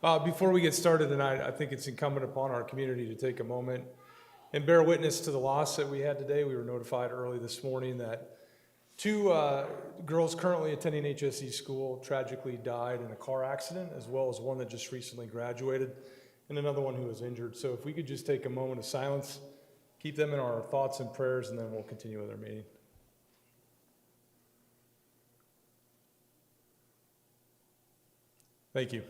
Before we get started tonight, I think it's incumbent upon our community to take a moment and bear witness to the loss that we had today. We were notified early this morning that two girls currently attending HSE school tragically died in a car accident, as well as one that just recently graduated and another one who was injured. So if we could just take a moment of silence, keep them in our thoughts and prayers, and then we'll continue with our meeting. Thank you.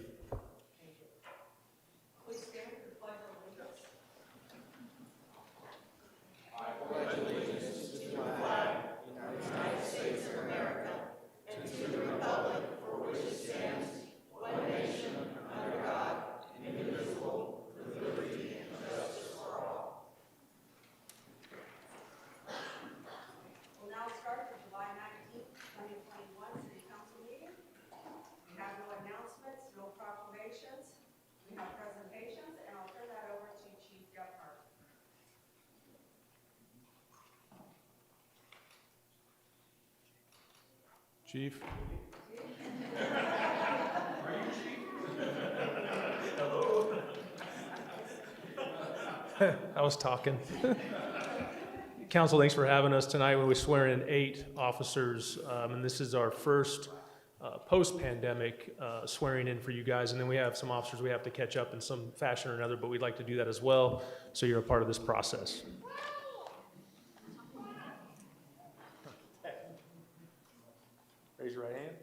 Chief. Are you Chief? Hello. I was talking. Council, thanks for having us tonight when we swear in 8 officers, and this is our first post-pandemic swearing in for you guys, and then we have some officers we have to catch up in some fashion or another, but we'd like to do that as well, so you're a part of this process. Raise your right hand.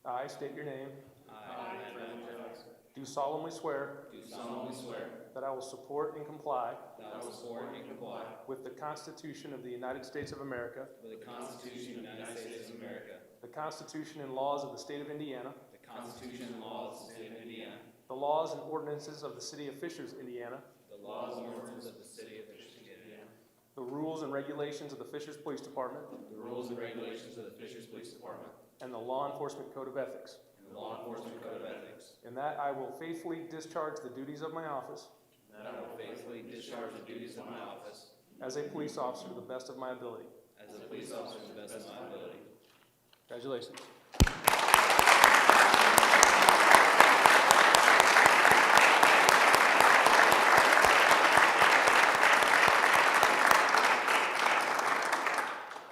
I state your name. I, Brennan Jones, Do solemnly swear do solemnly swear that I will support and comply that I will support and comply with the Constitution of the United States of America, with the Constitution of the United States of America, the Constitution and laws of the State of Indiana, the Constitution and laws of the State of Indiana, the laws and ordinances of the City of Fishers, Indiana, the laws and ordinances of the City of Fishers, Indiana, the rules and regulations of the Fishers Police Department, the rules and regulations of the Fishers Police Department, and the Law Enforcement Code of Ethics, and the Law Enforcement Code of Ethics, and that I will faithfully discharge the duties of my office and that I will faithfully discharge the duties of my office as a police officer to the best of my ability. as a police officer to the best of my ability. Congratulations.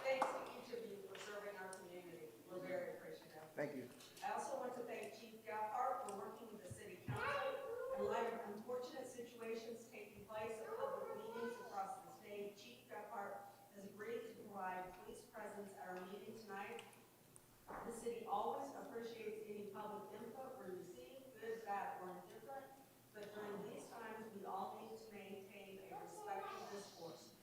Thanks to each of you for serving our community. We're very appreciative. Thank you. I also want to thank Chief Gephardt for working with the city council in light of unfortunate situations taking place at public meetings across the state. Chief Gephardt has agreed to provide police presence at our meeting tonight. The city always appreciates any public input we receive, good, bad, or indifferent, but during these times, we all need to maintain a respectful discourse.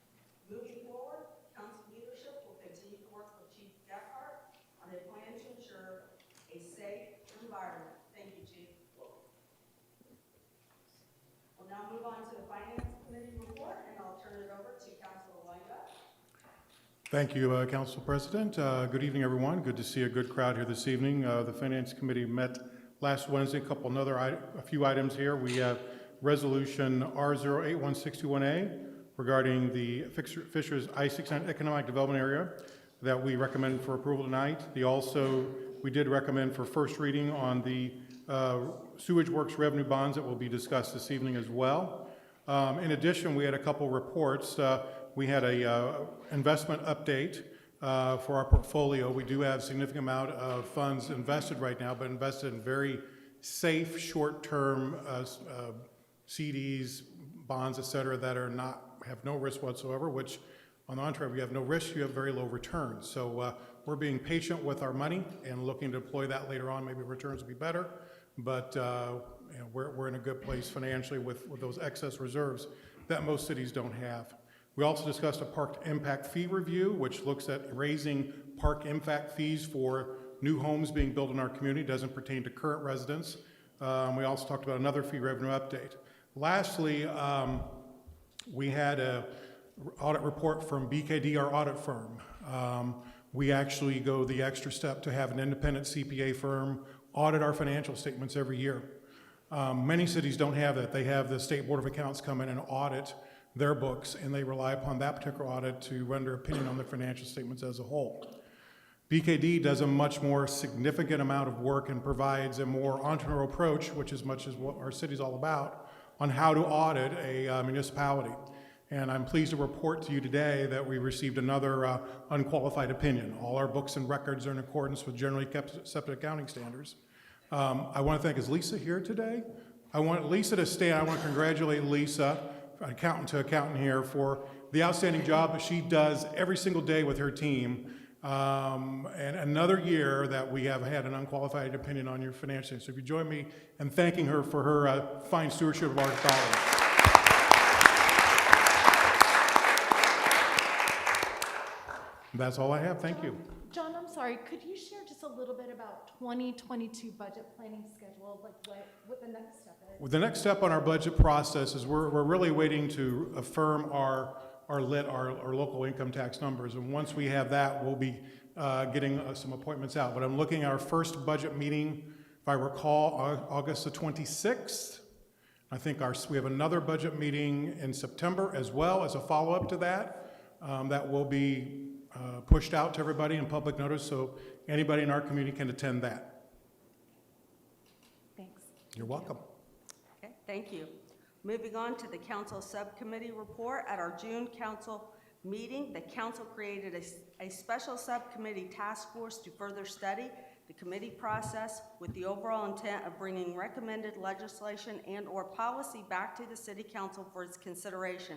Moving forward, council leadership will continue to work with Chief Gephardt on a plan to ensure a safe environment. Thank you, Chief. We'll now move on to the Finance Committee report, and I'll turn it over to Councilor Weinbach. Thank you, Council President. Good evening, everyone. Good to see a good crowd here this evening. The Finance Committee met last Wednesday. A few items here. We have Resolution R081621A regarding the Fishers I-69 Economic Development Area that we recommend for approval tonight. We did recommend for first reading on the Sewage Works revenue bonds that will be discussed this evening as well. In addition, we had a couple reports. We had a investment update for our portfolio. We do have a significant amount of funds invested right now, but invested in very safe, short-term CDs, bonds, et cetera, that have no risk whatsoever, which on the contrary, if you have no risk, you have very low returns. So we're being patient with our money and looking to deploy that later on. Maybe returns will be better, but we're in a good place financially with those excess reserves that most cities don't have. We also discussed a park impact fee review, which looks at raising park impact fees for new homes being built in our community. It doesn't pertain to current residents. We also talked about another fee revenue update. Lastly, we had an audit report from BKD, our audit firm. We actually go the extra step to have an independent CPA firm audit our financial statements every year. Many cities don't have that. They have the State Board of Accounts come in and audit their books, and they rely upon that particular audit to render opinion on the financial statements as a whole. BKD does a much more significant amount of work and provides a more entrepreneurial approach, which is much as what our city's all about, on how to audit a municipality. And I'm pleased to report to you today that we received another unqualified opinion. All our books and records are in accordance with generally accepted accounting standards. I want to thank, is Lisa here today? I want Lisa to stand. I want to congratulate Lisa, accountant to accountant here, for the outstanding job that she does every single day with her team. And another year that we have had an unqualified opinion on your financing. So if you join me in thanking her for her fine stewardship of our dollars. That's all I have. Thank you. John, I'm sorry, could you share just a little bit about 2022 budget planning schedule, like what the next step is? Well, the next step on our budget process is we're really waiting to affirm our local income tax numbers. And once we have that, we'll be getting some appointments out. But I'm looking at our first budget meeting, if I recall, August the 26th. I think we have another budget meeting in September as well as a follow-up to that. That will be pushed out to everybody in public notice, so anybody in our community can attend that. Thanks. You're welcome. Okay, thank you. Moving on to the council subcommittee report. At our June council meeting, the council created a special subcommittee task force to further study the committee process with the overall intent of bringing recommended legislation and/or policy back to the city council for its consideration.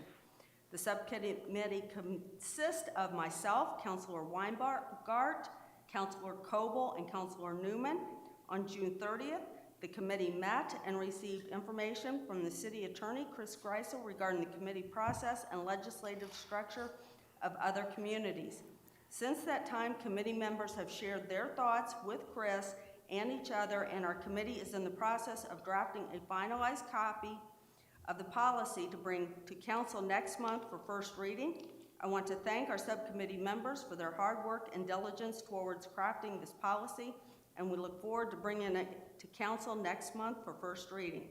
The subcommittee consists of myself, Councilor Weingart, Councilor Coble, and Councilor Newman. On June 30th, the committee met and received information from the city attorney, Chris Greisel, regarding the committee process and legislative structure of other communities. Since that time, committee members have shared their thoughts with Chris and each other, and our committee is in the process of drafting a finalized copy of the policy to bring to council next month for first reading. I want to thank our subcommittee members for their hard work and diligence towards crafting this policy, and we look forward to bringing it to council next month for first reading.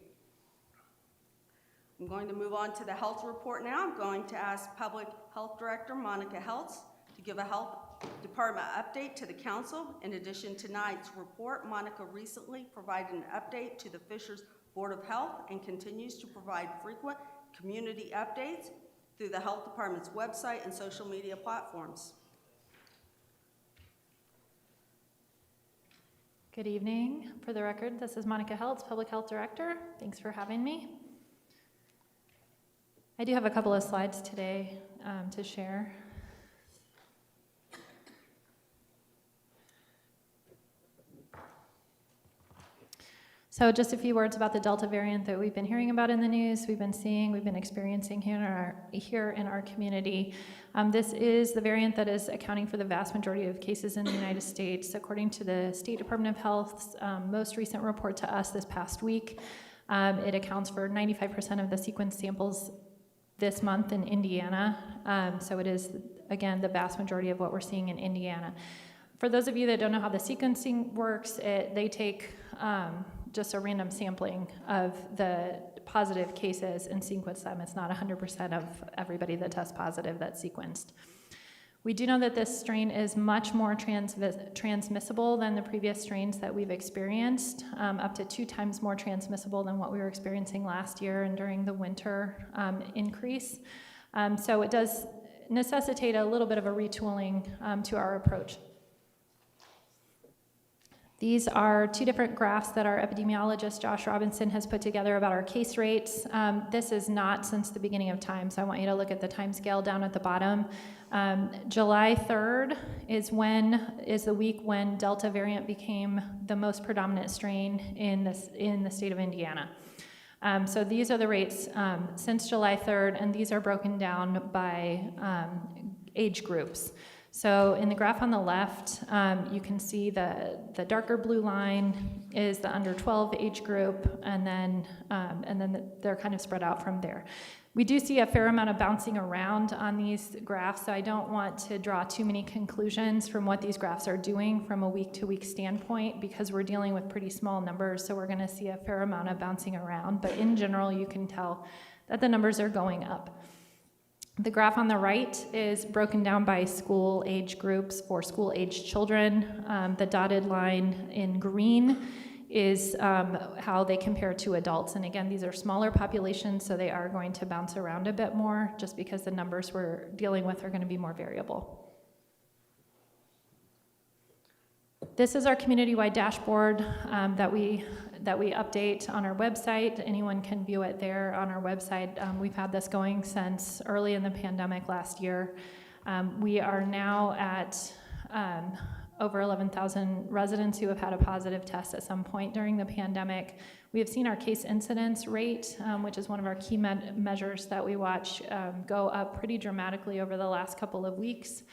I'm going to move on to the health report now. I'm going to ask Public Health Director Monica Heltz to give a health department update to the council. In addition to tonight's report, Monica recently provided an update to the Fishers Board of Health and continues to provide frequent community updates through the health department's website and social media platforms. Good evening. For the record, this is Monica Heltz, Public Health Director. Thanks for having me. I do have a couple of slides today to share. So just a few words about the Delta variant that we've been hearing about in the news, we've been experiencing here in our community. This is the variant that is accounting for the vast majority of cases in the United States. According to the State Department of Health's most recent report to us this past week, it accounts for 95% of the sequence samples this month in Indiana. So it is, again, the vast majority of what we're seeing in Indiana. For those of you that don't know how the sequencing works, they take just a random sampling of the positive cases and sequence them. It's not 100% of everybody that tests positive that's sequenced. We do know that this strain is much more transmissible than the previous strains that we've experienced, up to 2 times more transmissible than what we were experiencing last year and during the winter increase. So it does necessitate a little bit of a retooling to our approach. These are 2 different graphs that our epidemiologist, Josh Robinson, has put together about our case rates. This is not since the beginning of time, so I want you to look at the time scale down at the bottom. July 3rd is the week when Delta variant became the most predominant strain in the state of Indiana. So these are the rates since July 3rd, and these are broken down by age groups. So in the graph on the left, you can see the darker blue line is the under 12 age group, and then they're kind of spread out from there. We do see a fair amount of bouncing around on these graphs, so I don't want to draw too many conclusions from what these graphs are doing from a week-to-week standpoint, because we're dealing with pretty small numbers, so we're going to see a fair amount of bouncing around. But in general, you can tell that the numbers are going up. The graph on the right is broken down by school age groups for school age children. The dotted line in green is how they compare to adults. And again, these are smaller populations, so they are going to bounce around a bit more just because the numbers we're dealing with are going to be more variable. This is our community-wide dashboard that we update on our website. Anyone can view it there on our website. We've had this going since early in the pandemic last year. We are now at over 11,000 residents who have had a positive test at some point during the pandemic. We have seen our case incidence rate, which is one of our key measures that we watch, go up pretty dramatically over the last couple of weeks.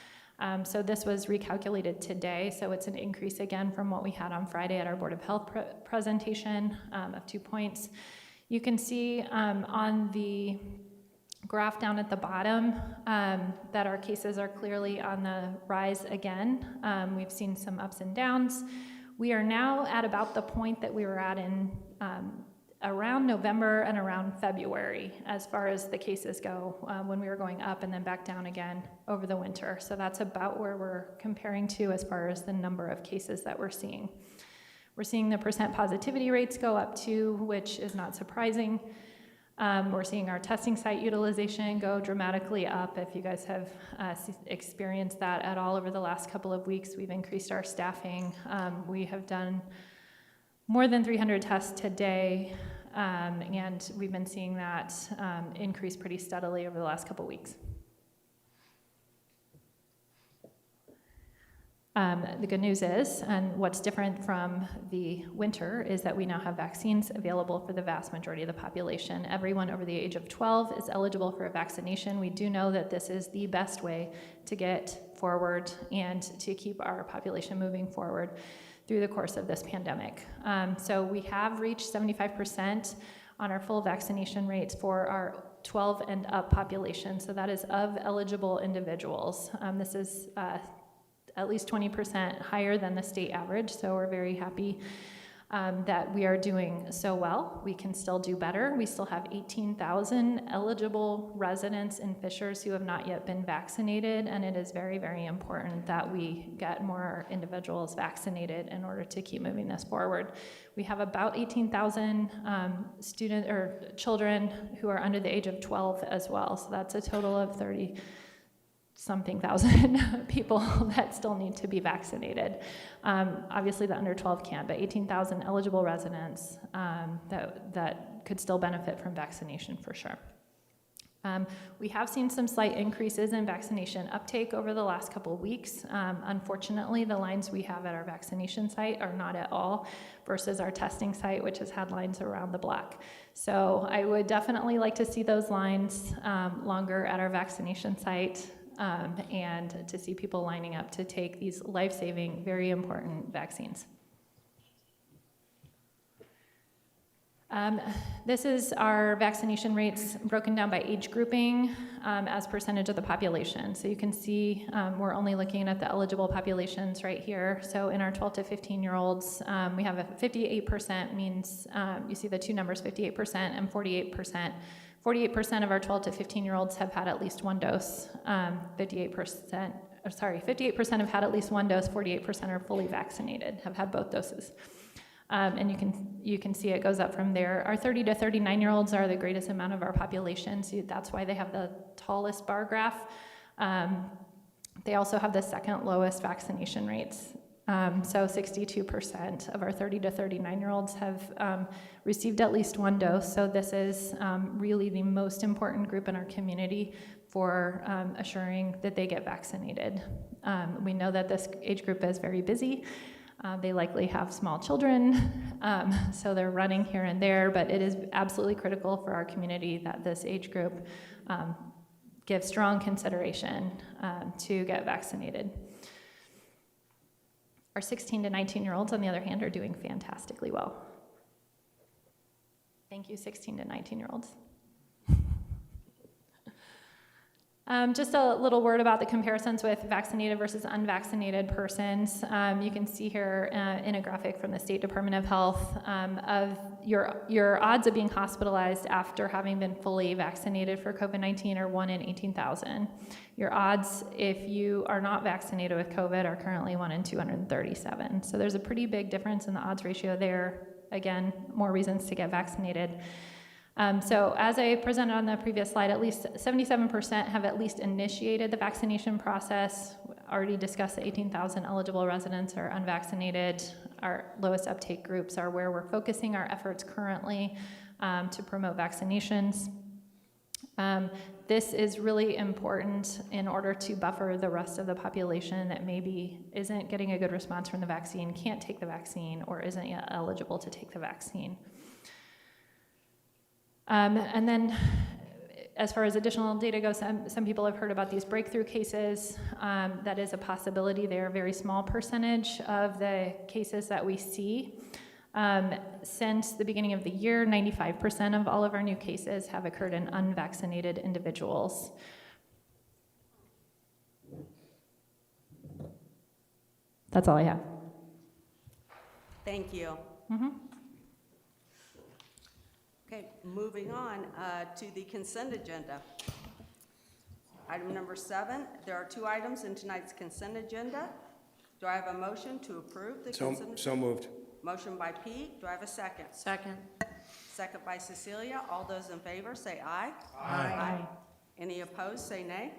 So this was recalculated today, so it's an increase again from what we had on Friday at our Board of Health presentation of 2 points. You can see on the graph down at the bottom that our cases are clearly on the rise again. We've seen some ups and downs. We are now at about the point that we were at in around November and around February as far as the cases go, when we were going up and then back down again over the winter. So that's about where we're comparing to as far as the number of cases that we're seeing. We're seeing the percent positivity rates go up too, which is not surprising. We're seeing our testing site utilization go dramatically up. If you guys have experienced that at all over the last couple of weeks, we've increased our staffing. We have done more than 300 tests today, and we've been seeing that increase pretty steadily over the last couple weeks. The good news is, and what's different from the winter, is that we now have vaccines available for the vast majority of the population. Everyone over the age of 12 is eligible for a vaccination. We do know that this is the best way to get forward and to keep our population moving forward through the course of this pandemic. So we have reached 75% on our full vaccination rates for our 12 and up population. So that is of eligible individuals. This is at least 20% higher than the state average, so we're very happy that we are doing so well. We can still do better. We still have 18,000 eligible residents in Fishers who have not yet been vaccinated, and it is very, very important that we get more individuals vaccinated in order to keep moving this forward. We have about 18,000 students or children who are under the age of 12 as well, so that's a total of 30-something thousand people that still need to be vaccinated. Obviously the under 12 can't, but 18,000 eligible residents that could still benefit from vaccination for sure. We have seen some slight increases in vaccination uptake over the last couple of weeks. Unfortunately, the lines we have at our vaccination site are not at all versus our testing site, which has had lines around the block. So I would definitely like to see those lines longer at our vaccination site. And to see people lining up to take these life-saving, very important vaccines. This is our vaccination rates broken down by age grouping as percentage of the population. So you can see we're only looking at the eligible populations right here. So in our 12 to 15-year-olds, we have a 58% means, you see the two numbers, 58% and 48%. 48% of our 12 to 15-year-olds have had at least one dose. 58% have had at least one dose. 48% are fully vaccinated, have had both doses. And you can see it goes up from there. Our 30 to 39-year-olds are the greatest amount of our population, so that's why they have the tallest bar graph. They also have the second lowest vaccination rates. So 62% of our 30 to 39-year-olds have received at least one dose. So this is really the most important group in our community for assuring that they get vaccinated. We know that this age group is very busy. They likely have small children, so they're running here and there, but it is absolutely critical for our community that this age group give strong consideration to get vaccinated. Our 16 to 19-year-olds, on the other hand, are doing fantastically well. Thank you, 16 to 19-year-olds. Just a little word about the comparisons with vaccinated versus unvaccinated persons. You can see here in a graphic from the State Department of Health of your odds of being hospitalized after having been fully vaccinated for COVID-19 are 1 in 18,000. Your odds if you are not vaccinated with COVID are currently 1 in 237. So there's a pretty big difference in the odds ratio there. Again, more reasons to get vaccinated. So as I presented on the previous slide, at least 77% have at least initiated the vaccination process. Already discussed the 18,000 eligible residents are unvaccinated. Our lowest uptake groups are where we're focusing our efforts currently to promote vaccinations. This is really important in order to buffer the rest of the population that maybe isn't getting a good response from the vaccine, can't take the vaccine, or isn't yet eligible to take the vaccine. And then as far as additional data goes, some people have heard about these breakthrough cases. That is a possibility. They are a very small percentage of the cases that we see. Since the beginning of the year, 95% of all of our new cases have occurred in unvaccinated individuals. That's all I have. Thank you. Okay, moving on to the consent agenda. Item number 7, there are 2 items in tonight's consent agenda. Do I have a motion to approve the consent agenda? So moved. Motion by Pete, do I have a second? Second. Second by Cecilia. All those in favor say aye. Aye. Any opposed, say nay.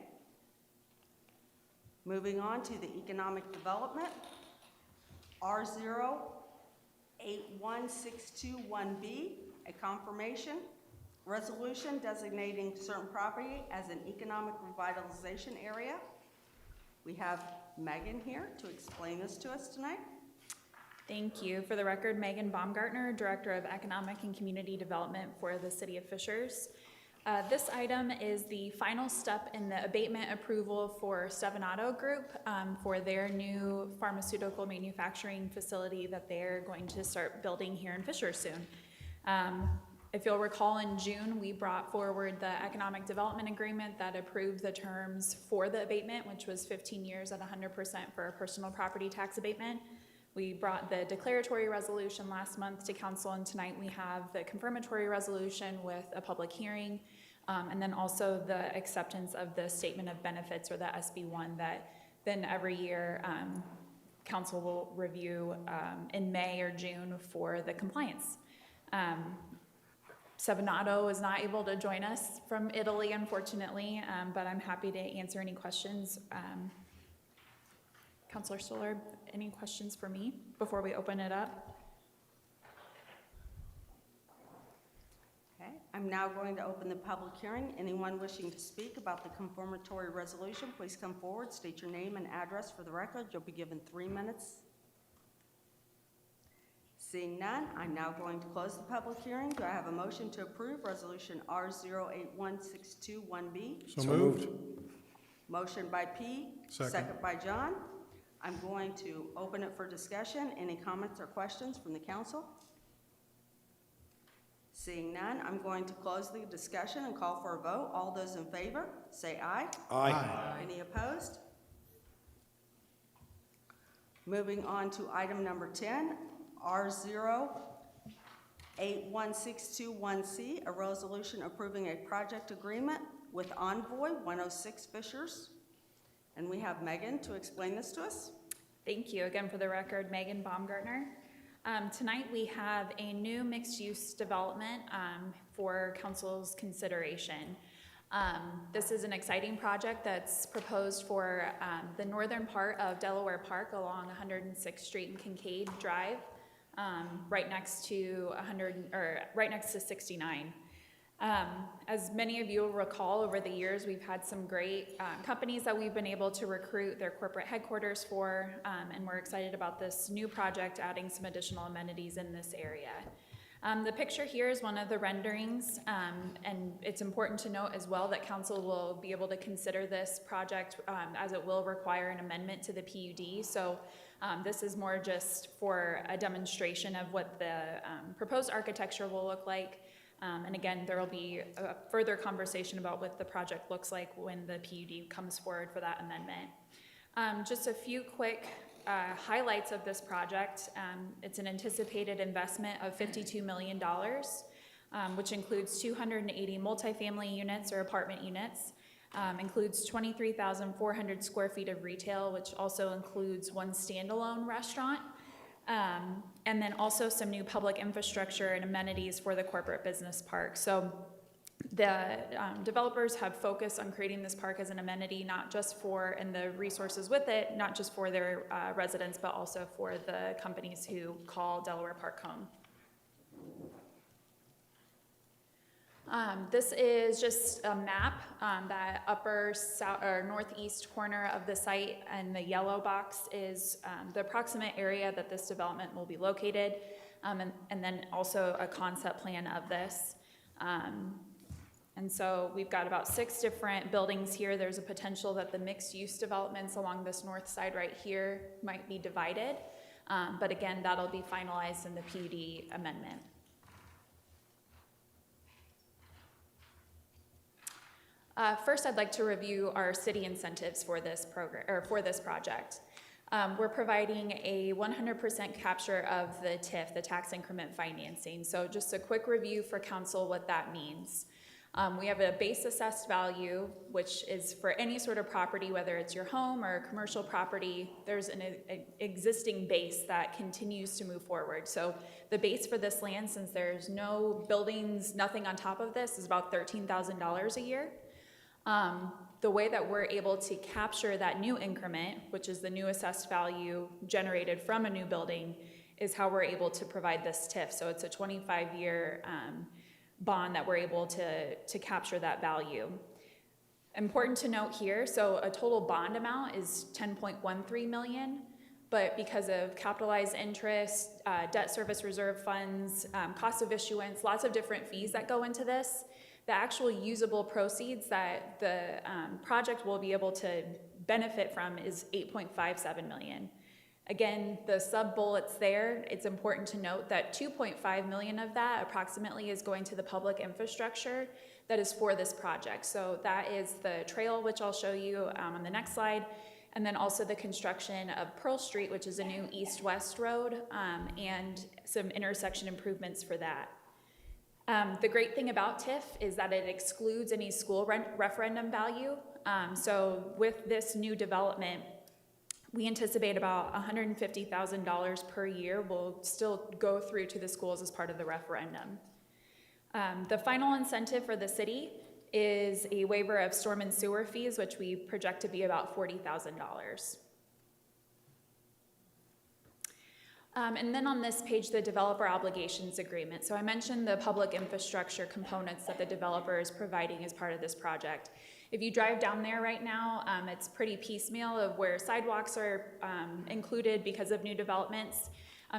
Moving on to the economic development. R081621B, a confirmation resolution designating certain property as an economic revitalization area. We have Megan here to explain this to us tonight. Thank you. For the record, Megan Baumgartner, Director of Economic and Community Development for the City of Fishers. This item is the final step in the abatement approval for Stevanato Group for their new pharmaceutical manufacturing facility that they're going to start building here in Fishers soon. If you'll recall, in June, we brought forward the Economic Development Agreement that approved the terms for the abatement, which was 15 years at 100% for a personal property tax abatement. We brought the declaratory resolution last month to council, and tonight we have the confirmatory resolution with a public hearing, and then also the acceptance of the statement of benefits, or the SB1, that then every year council will review in May or June for the compliance. Stevanato is not able to join us from Italy, unfortunately, but I'm happy to answer any questions. Councilor Stoller, any questions for me before we open it up? Okay, I'm now going to open the public hearing. Anyone wishing to speak about the confirmatory resolution, please come forward, state your name and address for the record. You'll be given 3 minutes. Seeing none, I'm now going to close the public hearing. Do I have a motion to approve resolution R081621B? So moved. Motion by Pete. Second. By John. I'm going to open it for discussion. Any comments or questions from the council? Seeing none, I'm going to close the discussion and call for a vote. All those in favor, say aye. Aye. Any opposed? Moving on to item number 10, R081621C, a resolution approving a project agreement with Envoy 106 Fishers. And we have Megan to explain this to us. Thank you. Again, for the record, Megan Baumgartner. Tonight we have a new mixed-use development for council's consideration. This is an exciting project that's proposed for the northern part of Delaware Park along 106th Street and Kincaid Drive, right next to 69. As many of you will recall, over the years, we've had some great companies that we've been able to recruit their corporate headquarters for, and we're excited about this new project adding some additional amenities in this area. The picture here is one of the renderings, and it's important to note as well that council will be able to consider this project as it will require an amendment to the PUD. So this is more just for a demonstration of what the proposed architecture will look like. And again, there will be a further conversation about what the project looks like when the PUD comes forward for that amendment. Just a few quick highlights of this project. It's an anticipated investment of $52 million, which includes 280 multifamily units or apartment units, includes 23,400 square feet of retail, which also includes one standalone restaurant, and then also some new public infrastructure and amenities for the corporate business park. So the developers have focused on creating this park as an amenity, not just for, and the resources with it, not just for their residents, but also for the companies who call Delaware Park home. This is just a map, that upper south or northeast corner of the site, and the yellow box is the approximate area that this development will be located, and then also a concept plan of this. And so we've got about 6 different buildings here. There's a potential that the mixed-use developments along this north side right here might be divided, but again, that'll be finalized in the PUD amendment. First, I'd like to review our city incentives for this program, or for this project. We're providing a 100% capture of the TIF, the tax increment financing. So just a quick review for council what that means. We have a base assessed value, which is for any sort of property, whether it's your home or a commercial property, there's an existing base that continues to move forward. So the base for this land, since there's no buildings, nothing on top of this, is about $13,000 a year. The way that we're able to capture that new increment, which is the new assessed value generated from a new building, is how we're able to provide this TIF. So it's a 25-year bond that we're able to capture that value. Important to note here, so a total bond amount is $10.13 million, but because of capitalized interest, debt service reserve funds, cost of issuance, lots of different fees that go into this, the actual usable proceeds that the project will be able to benefit from is $8.57 million. Again, the sub-bullets there, it's important to note that $2.5 million of that approximately is going to the public infrastructure that is for this project. So that is the trail, which I'll show you on the next slide, and then also the construction of Pearl Street, which is a new east-west road, and some intersection improvements for that. The great thing about TIF is that it excludes any school referendum value. So with this new development, we anticipate about $150,000 per year will still go through to the schools as part of the referendum. The final incentive for the city is a waiver of storm and sewer fees, which we project to be about $40,000. And then on this page, the developer obligations agreement. So I mentioned the public infrastructure components that the developer is providing as part of this project. If you drive down there right now, it's pretty piecemeal of where sidewalks are included because of new developments.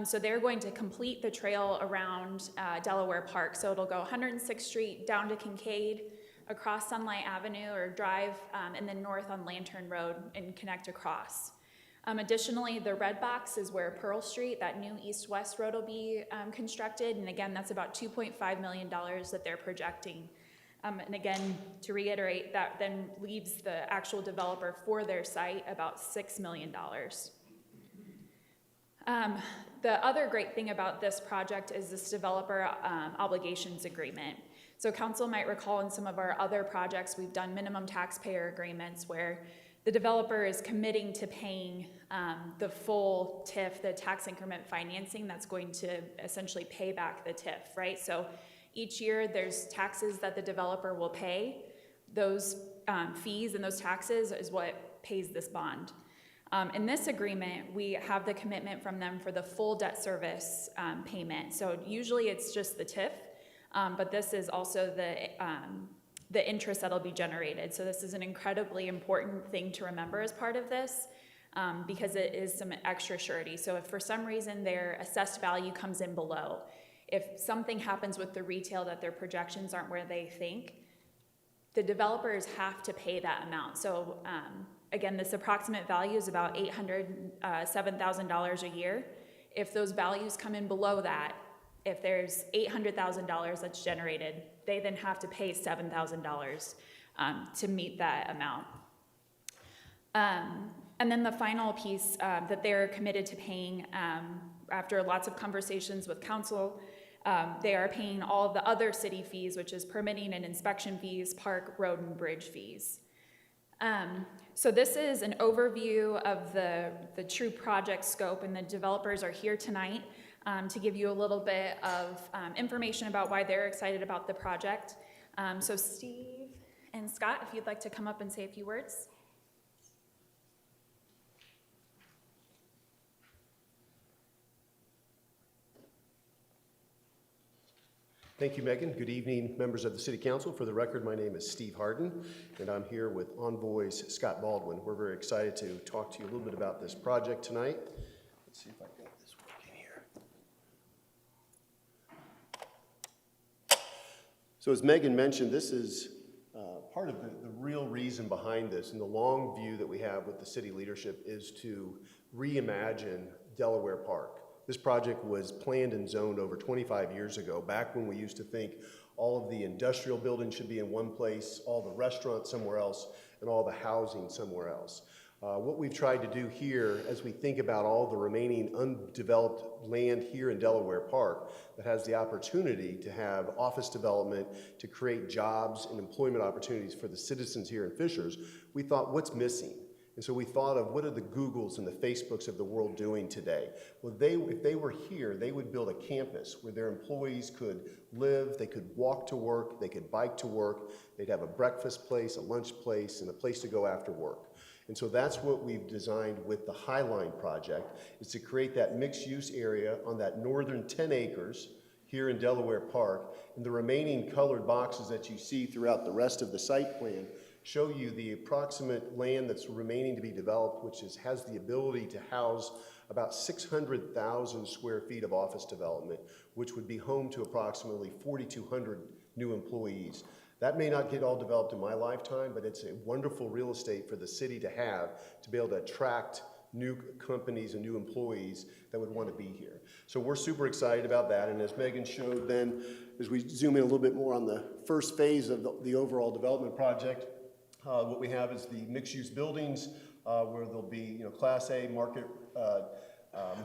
So they're going to complete the trail around Delaware Park. So it'll go 106th Street down to Kincaid, across Sunlight Avenue, or drive, and then north on Lantern Road and connect across. Additionally, the red box is where Pearl Street, that new east-west road, will be constructed. And again, that's about $2.5 million that they're projecting. And again, to reiterate, that then leaves the actual developer for their site about $6 million. The other great thing about this project is this developer obligations agreement. So council might recall in some of our other projects, we've done minimum taxpayer agreements where the developer is committing to paying the full TIF, the tax increment financing that's going to essentially pay back the TIF, right? So each year there's taxes that the developer will pay. Those fees and those taxes is what pays this bond. In this agreement, we have the commitment from them for the full debt service payment. So usually it's just the TIF, but this is also the interest that'll be generated. So this is an incredibly important thing to remember as part of this, because it is some extra surety. So if for some reason their assessed value comes in below, if something happens with the retail that their projections aren't where they think, the developers have to pay that amount. So again, this approximate value is about $807,000 a year. If those values come in below that, if there's $800,000 that's generated, they then have to pay $7,000 to meet that amount. And then the final piece that they're committed to paying, after lots of conversations with council, they are paying all of the other city fees, which is permitting and inspection fees, park, road, and bridge fees. So this is an overview of the true project scope, and the developers are here tonight to give you a little bit of information about why they're excited about the project. So Steve and Scott, if you'd like to come up and say a few words. Thank you, Megan. Good evening, members of the City Council. For the record, my name is Steve Harden, and I'm here with Envoys Scott Baldwin. We're very excited to talk to you a little bit about this project tonight. Let's see if I can get this working here. So as Megan mentioned, this is part of the real reason behind this, and the long view that we have with the city leadership is to reimagine Delaware Park. This project was planned and zoned over 25 years ago, back when we used to think all of the industrial buildings should be in one place, all the restaurants somewhere else, and all the housing somewhere else. What we've tried to do here, as we think about all the remaining undeveloped land here in Delaware Park that has the opportunity to have office development, to create jobs and employment opportunities for the citizens here in Fishers, we thought, what's missing? And so we thought of, what are the Googles and the Facebooks of the world doing today? Well, if they were here, they would build a campus where their employees could live, they could walk to work, they could bike to work, they'd have a breakfast place, a lunch place, and a place to go after work. And so that's what we've designed with the Highline project, is to create that mixed-use area on that northern 10 acres here in Delaware Park, and the remaining colored boxes that you see throughout the rest of the site plan show you the approximate land that's remaining to be developed, which has the ability to house about 600,000 square feet of office development, which would be home to approximately 4,200 new employees. That may not get all developed in my lifetime, but it's a wonderful real estate for the city to have, to be able to attract new companies and new employees that would want to be here. So we're super excited about that, and as Megan showed then, as we zoom in a little bit more on the first phase of the overall development project, what we have is the mixed-use buildings where there'll be, Class A market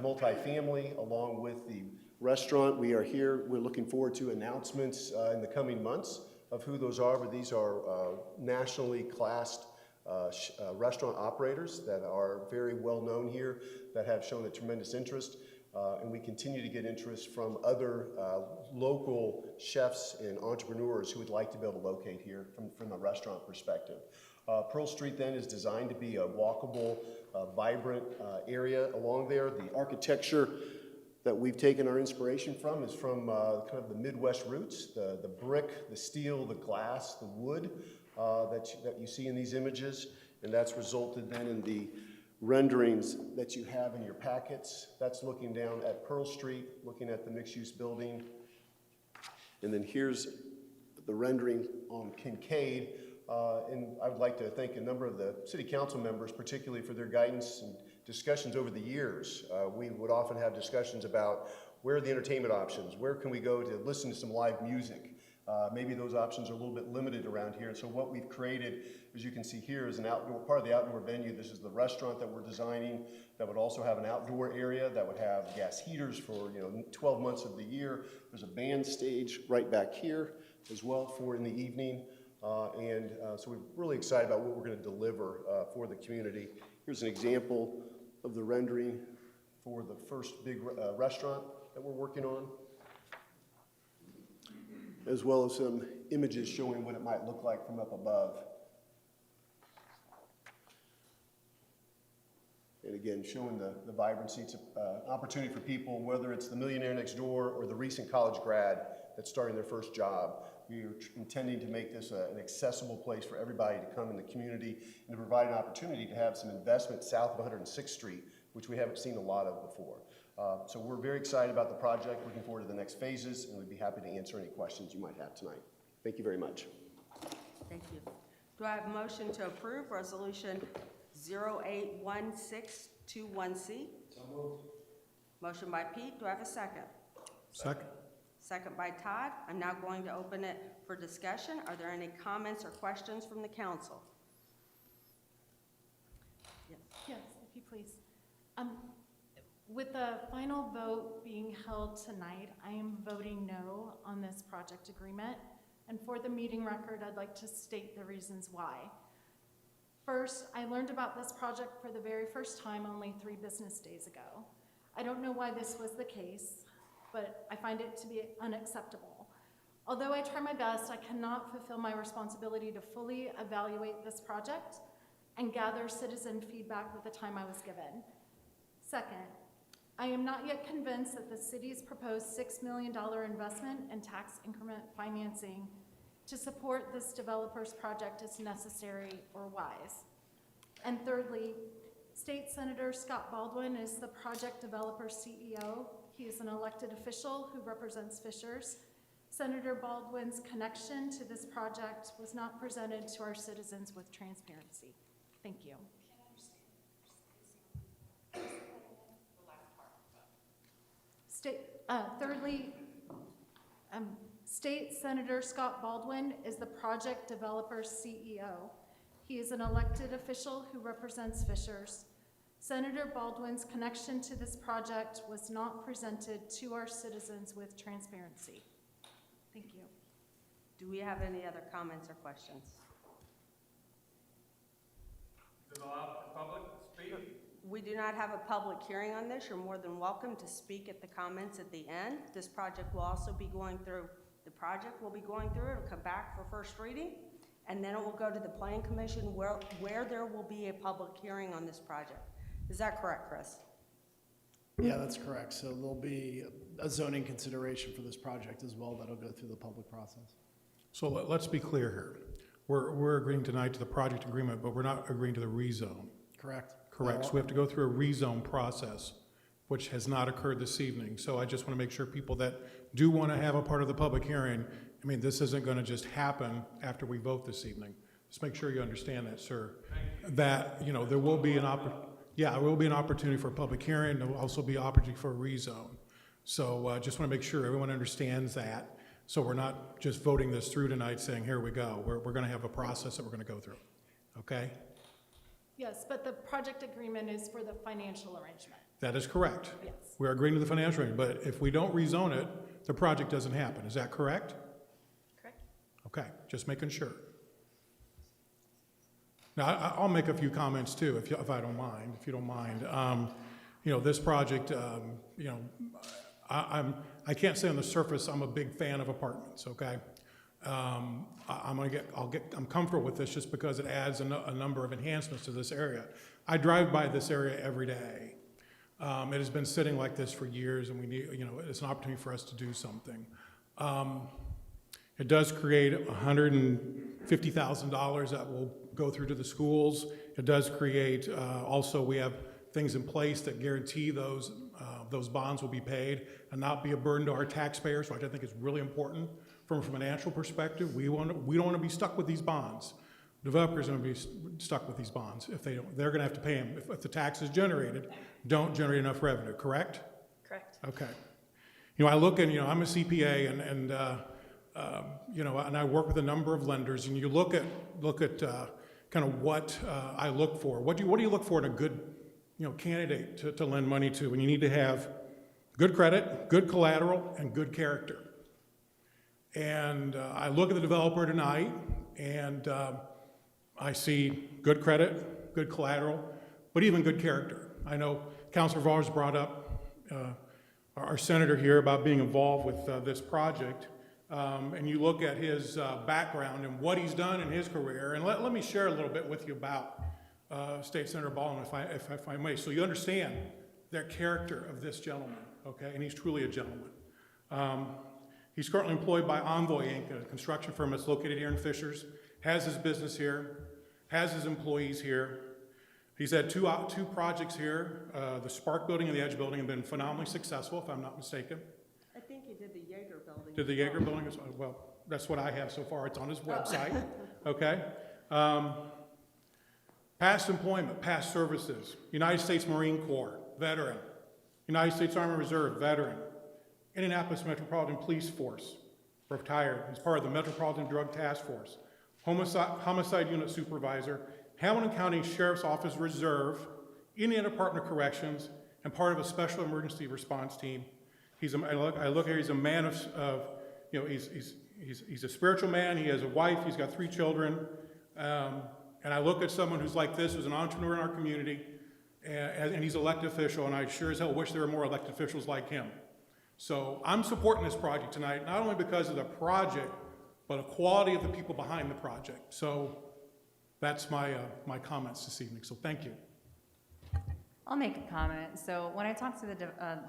multifamily, along with the restaurant. We are here. We're looking forward to announcements in the coming months of who those are, but these are nationally classed restaurant operators that are very well known here, that have shown a tremendous interest. And we continue to get interest from other local chefs and entrepreneurs who would like to be able to locate here from a restaurant perspective. Pearl Street then is designed to be a walkable, vibrant area along there. The architecture that we've taken our inspiration from is from kind of the Midwest roots, the brick, the steel, the glass, the wood that you see in these images, and that's resulted then in the renderings that you have in your packets. That's looking down at Pearl Street, looking at the mixed-use building. And then here's the rendering on Kincaid. And I would like to thank a number of the city council members, particularly for their guidance and discussions over the years. We would often have discussions about where are the entertainment options, where can we go to listen to some live music. Maybe those options are a little bit limited around here. And so what we've created, as you can see here, is an outdoor, part of the outdoor venue. This is the restaurant that we're designing that would also have an outdoor area that would have gas heaters for 12 months of the year. There's a band stage right back here as well for in the evening. So we're really excited about what we're going to deliver for the community. Here's an example of the rendering for the first big restaurant that we're working on, as well as some images showing what it might look like from up above. And again, showing the vibrancy. It's an opportunity for people, whether it's the millionaire next door or the recent college grad that's starting their first job. We are intending to make this an accessible place for everybody to come in the community and to provide an opportunity to have some investment south of 106th Street, which we haven't seen a lot of before. So we're very excited about the project, looking forward to the next phases, and we'd be happy to answer any questions you might have tonight. Thank you very much. Thank you. Do I have a motion to approve Resolution 081621C? So moved. Motion by Pete. Do I have a second? Second. Second by Todd. I'm now going to open it for discussion. Are there any comments or questions from the council? Yes, if you please. With the final vote being held tonight, I am voting no on this project agreement. And for the meeting record, I'd like to state the reasons why. First, I learned about this project for the very first time only 3 business days ago. I don't know why this was the case, but I find it to be unacceptable. Although I try my best, I cannot fulfill my responsibility to fully evaluate this project and gather citizen feedback with the time I was given. Second, I am not yet convinced that the city's proposed $6 million investment in tax increment financing to support this developer's project is necessary or wise. And thirdly, State Senator Scott Baldwin is the project developer's CEO. He is an elected official who represents Fishers. Senator Baldwin's connection to this project was not presented to our citizens with transparency. Thank you. Thirdly, State Senator Scott Baldwin is the project developer's CEO. He is an elected official who represents Fishers. Senator Baldwin's connection to this project was not presented to our citizens with transparency. Thank you. Do we have any other comments or questions? We do not have a public hearing on this. You're more than welcome to speak at the comments at the end. This project will also be going through, it'll come back for first reading, and then it will go to the Planning Commission where there will be a public hearing on this project. Is that correct, Chris? Yeah, that's correct. So there'll be a zoning consideration for this project as well that'll go through the public process. So let's be clear here. We're agreeing tonight to the project agreement, but we're not agreeing to the rezone. Correct? Correct. So we have to go through a rezone process, which has not occurred this evening. So I just want to make sure people that do want to have a part of the public hearing, I mean, this isn't going to just happen after we vote this evening. Just make sure you understand that, sir. That, you know, there will be an opportunity for a public hearing. There will also be opportunity for a rezone. So just want to make sure everyone understands that. So we're not just voting this through tonight saying, here we go. We're going to have a process that we're going to go through. Okay? Yes, but the project agreement is for the financial arrangement. That is correct. Yes. We're agreeing to the financial arrangement, but if we don't rezone it, the project doesn't happen. Is that correct? Correct. Okay, just making sure. Now, I'll make a few comments too, if you don't mind. You know, this project, you know, I can't say on the surface I'm a big fan of apartments, okay? I'm comfortable with this just because it adds a number of enhancements to this area. I drive by this area every day. It has been sitting like this for years, and we need, you know, it's an opportunity for us to do something. It does create $150,000 that will go through to the schools. It does create, also we have things in place that guarantee those bonds will be paid and not be a burden to our taxpayers, which I think is really important from a financial perspective. We don't want to be stuck with these bonds. Developers are going to be stuck with these bonds if they don't. They're going to have to pay them if the taxes generated don't generate enough revenue. Correct? Correct. Okay. You know, I look and, you know, I'm a CPA and you know, and I work with a number of lenders, and you look at kind of what I look for. What do you look for in a good, you know, candidate to lend money to? And you need to have good credit, good collateral, and good character. And I look at the developer tonight, and I see good credit, good collateral, but even good character. I know Councilor Vars brought up our senator here about being involved with this project. And you look at his background and what he's done in his career. And let me share a little bit with you about State Senator Baldwin, if I may, so you understand the character of this gentleman, okay? And he's truly a gentleman. He's currently employed by Envoy Inc., a construction firm that's located here in Fishers, has his business here, has his employees here. He's had two projects here. The Spark Building and the Edge Building have been phenomenally successful, if I'm not mistaken. I think you did the Jaeger building. Did the Jaeger Building, well, that's what I have so far. It's on his website, okay? Past employment, past services, United States Marine Corps, veteran, United States Army Reserve, veteran, Indianapolis Metropolitan Police Force, retired. He's part of the Metropolitan Drug Task Force, homicide unit supervisor, Hamilton County Sheriff's Office Reserve, Indiana Department of Corrections, and part of a special emergency response team. I look here, he's a man of he's a spiritual man. He has a wife. He's got 3 children. And I look at someone who's like this, who's an entrepreneur in our community, and he's an elected official, and I sure as hell wish there were more elected officials like him. So I'm supporting this project tonight, not only because of the project, but the quality of the people behind the project. So that's my comments this evening. So thank you. I'll make a comment. So when I talked to the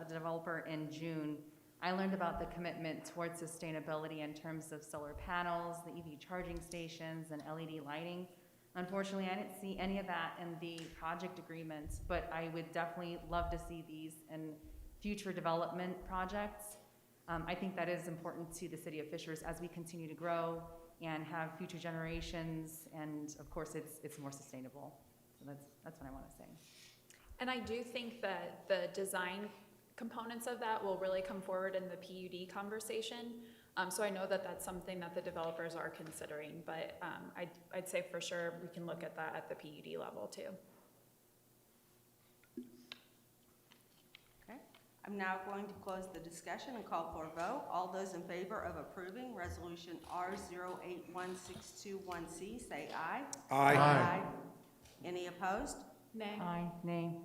developer in June, I learned about the commitment towards sustainability in terms of solar panels, the EV charging stations, and LED lighting. Unfortunately, I didn't see any of that in the project agreements, but I would definitely love to see these in future development projects. I think that is important to the city of Fishers as we continue to grow and have future generations, and of course, it's more sustainable. So that's what I want to say. And I do think that the design components of that will really come forward in the PUD conversation. So I know that that's something that the developers are considering, but I'd say for sure we can look at that at the PUD level too. Okay, I'm now going to close the discussion and call for a vote. All those in favor of approving Resolution R081621C, say aye. Aye. Aye. Any opposed? Nay. Aye. Nay.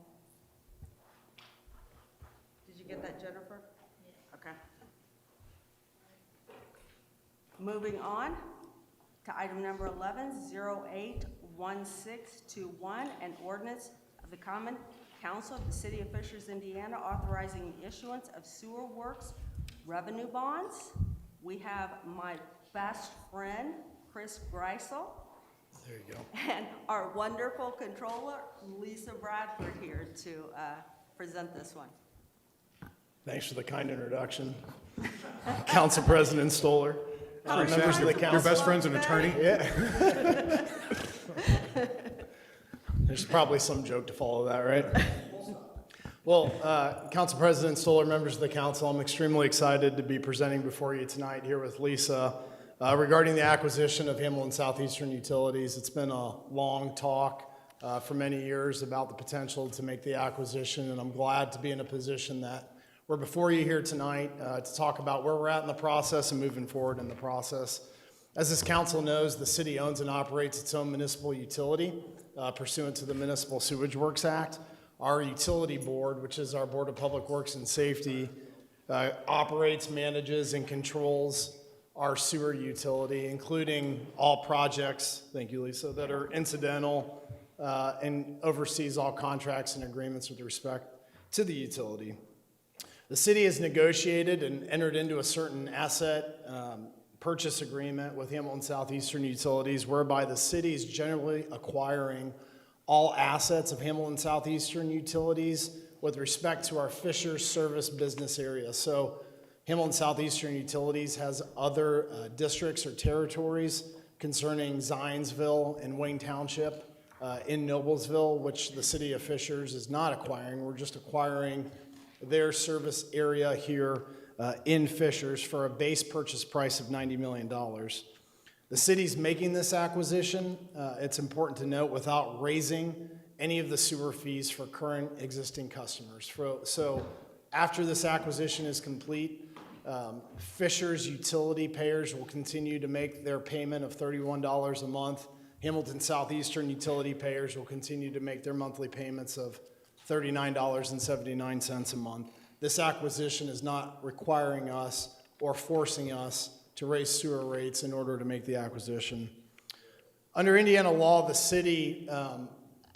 Did you get that, Jennifer? Okay. Moving on to item number 11, 081621, an ordinance of the Common Council of the City of Fishers, Indiana, authorizing the issuance of sewer works revenue bonds. We have my best friend, Chris Greisel, There you go. and our wonderful controller, Lisa Bradford, here to present this one. Thanks for the kind introduction. Council President Stoller, members of the council. Your best friend's an attorney? Yeah. There's probably some joke to follow that, right? Well, Council President Stoller, members of the council, I'm extremely excited to be presenting before you tonight here with Lisa regarding the acquisition of Hamilton Southeastern Utilities. It's been a long talk for many years about the potential to make the acquisition, and I'm glad to be in a position that we're before you here tonight to talk about where we're at in the process and moving forward in the process. As this council knows, the city owns and operates its own municipal utility pursuant to the Municipal Sewage Works Act. Our utility board, which is our Board of Public Works and Safety, operates, manages, and controls our sewer utility, including all projects, thank you, Lisa, that are incidental and oversees all contracts and agreements with respect to the utility. The city has negotiated and entered into a certain asset purchase agreement with Hamilton Southeastern Utilities, whereby the city is generally acquiring all assets of Hamilton Southeastern Utilities with respect to our Fishers service business area. So Hamilton Southeastern Utilities has other districts or territories concerning Zionsville and Wayne Township in Noblesville, which the city of Fishers is not acquiring. We're just acquiring their service area here in Fishers for a base purchase price of $90 million. The city's making this acquisition, it's important to note, without raising any of the sewer fees for current existing customers. So after this acquisition is complete, Fishers utility payers will continue to make their payment of $31 a month. Hamilton Southeastern utility payers will continue to make their monthly payments of $39.79 a month. This acquisition is not requiring us or forcing us to raise sewer rates in order to make the acquisition. Under Indiana law, the city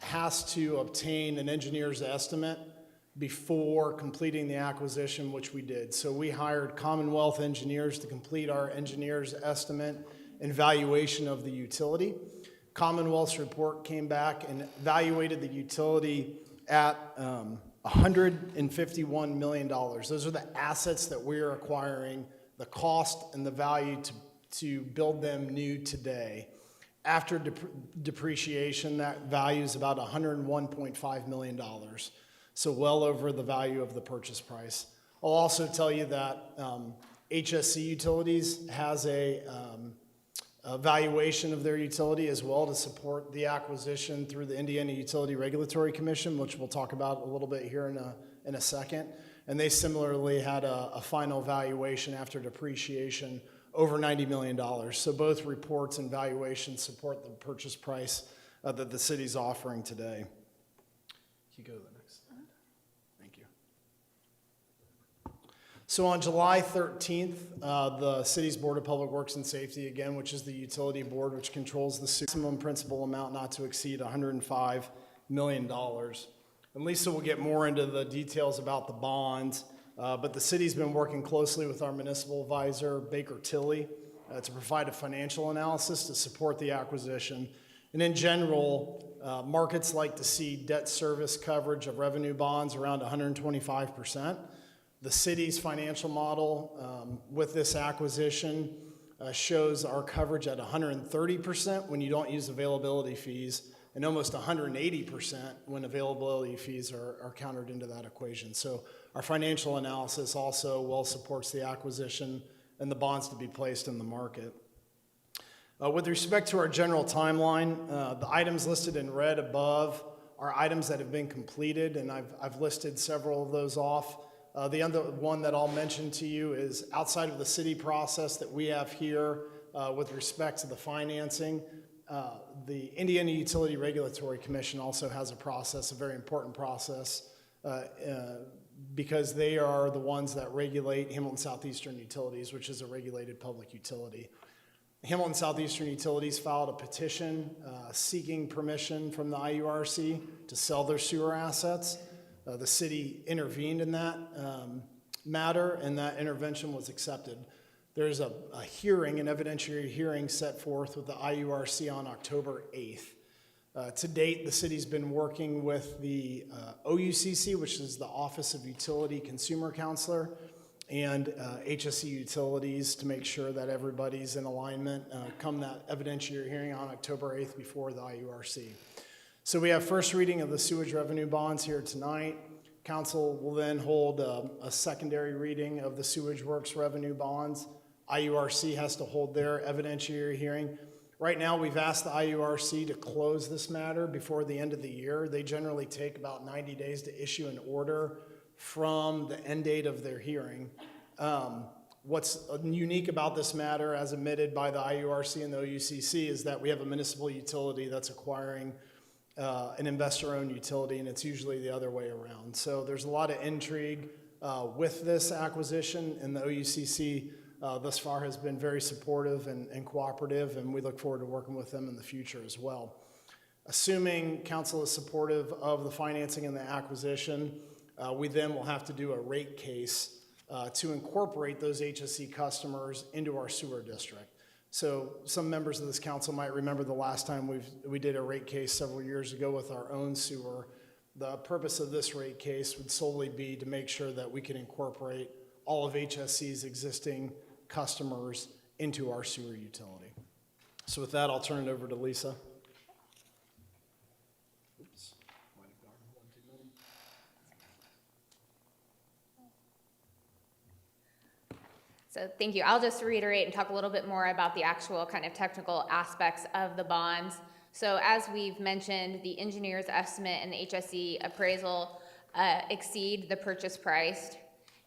has to obtain an engineer's estimate before completing the acquisition, which we did. So we hired Commonwealth engineers to complete our engineer's estimate and valuation of the utility. Commonwealth's report came back and evaluated the utility at $151 million. Those are the assets that we're acquiring, the cost and the value to build them new today. After depreciation, that value is about $101.5 million, so well over the value of the purchase price. I'll also tell you that HSC Utilities has a valuation of their utility as well to support the acquisition through the Indiana Utility Regulatory Commission, which we'll talk about a little bit here in a second. And they similarly had a final valuation after depreciation over $90 million. So both reports and valuations support the purchase price that the city's offering today. Can you go to the next slide? Thank you. So on July 13th, the city's Board of Public Works and Safety, again, which is the utility board, which controls the maximum principal amount not to exceed $105 million. And Lisa will get more into the details about the bonds, but the city's been working closely with our municipal advisor, Baker Tilly, to provide a financial analysis to support the acquisition. And in general, markets like to see debt service coverage of revenue bonds around 125%. The city's financial model with this acquisition shows our coverage at 130% when you don't use availability fees, and almost 180% when availability fees are countered into that equation. So our financial analysis also well supports the acquisition and the bonds to be placed in the market. With respect to our general timeline, the items listed in red above are items that have been completed, and I've listed several of those off. The other one that I'll mention to you is outside of the city process that we have here with respect to the financing. The Indiana Utility Regulatory Commission also has a process, a very important process, because they are the ones that regulate Hamilton Southeastern Utilities, which is a regulated public utility. Hamilton Southeastern Utilities filed a petition seeking permission from the IURC to sell their sewer assets. The city intervened in that matter, and that intervention was accepted. There's a hearing, an evidentiary hearing set forth with the IURC on October 8th. To date, the city's been working with the OUCC, which is the Office of Utility Consumer Counselor, and HSC Utilities to make sure that everybody's in alignment come that evidentiary hearing on October 8th before the IURC. So we have first reading of the sewage revenue bonds here tonight. Council will then hold a secondary reading of the sewage works revenue bonds. IURC has to hold their evidentiary hearing. Right now, we've asked the IURC to close this matter before the end of the year. They generally take about 90 days to issue an order from the end date of their hearing. What's unique about this matter, as admitted by the IURC and the OUCC, is that we have a municipal utility that's acquiring an investor-owned utility, and it's usually the other way around. So there's a lot of intrigue with this acquisition, and the OUCC thus far has been very supportive and cooperative, and we look forward to working with them in the future as well. Assuming council is supportive of the financing and the acquisition, we then will have to do a rate case to incorporate those HSC customers into our sewer district. So some members of this council might remember the last time we did a rate case several years ago with our own sewer. The purpose of this rate case would solely be to make sure that we can incorporate all of HSC's existing customers into our sewer utility. So with that, I'll turn it over to Lisa. Oops. Might have gone one too many. So thank you. I'll just reiterate and talk a little bit more about the actual kind of technical aspects of the bonds. So as we've mentioned, the engineer's estimate and the HSC appraisal exceed the purchase price.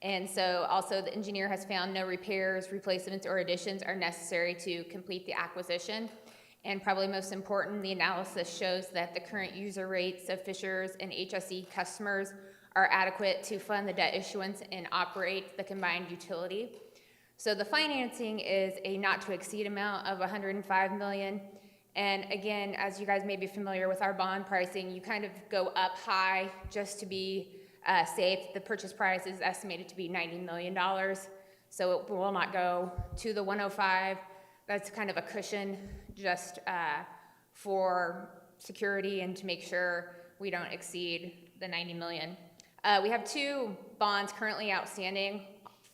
And so also the engineer has found no repairs, replacements, or additions are necessary to complete the acquisition. And probably most important, the analysis shows that the current user rates of Fishers and HSC customers are adequate to fund the debt issuance and operate the combined utility. So the financing is a not to exceed amount of $105 million. And again, as you guys may be familiar with our bond pricing, you kind of go up high just to be safe. The purchase price is estimated to be $90 million. So it will not go to the 105. That's kind of a cushion just for security and to make sure we don't exceed the 90 million. We have two bonds currently outstanding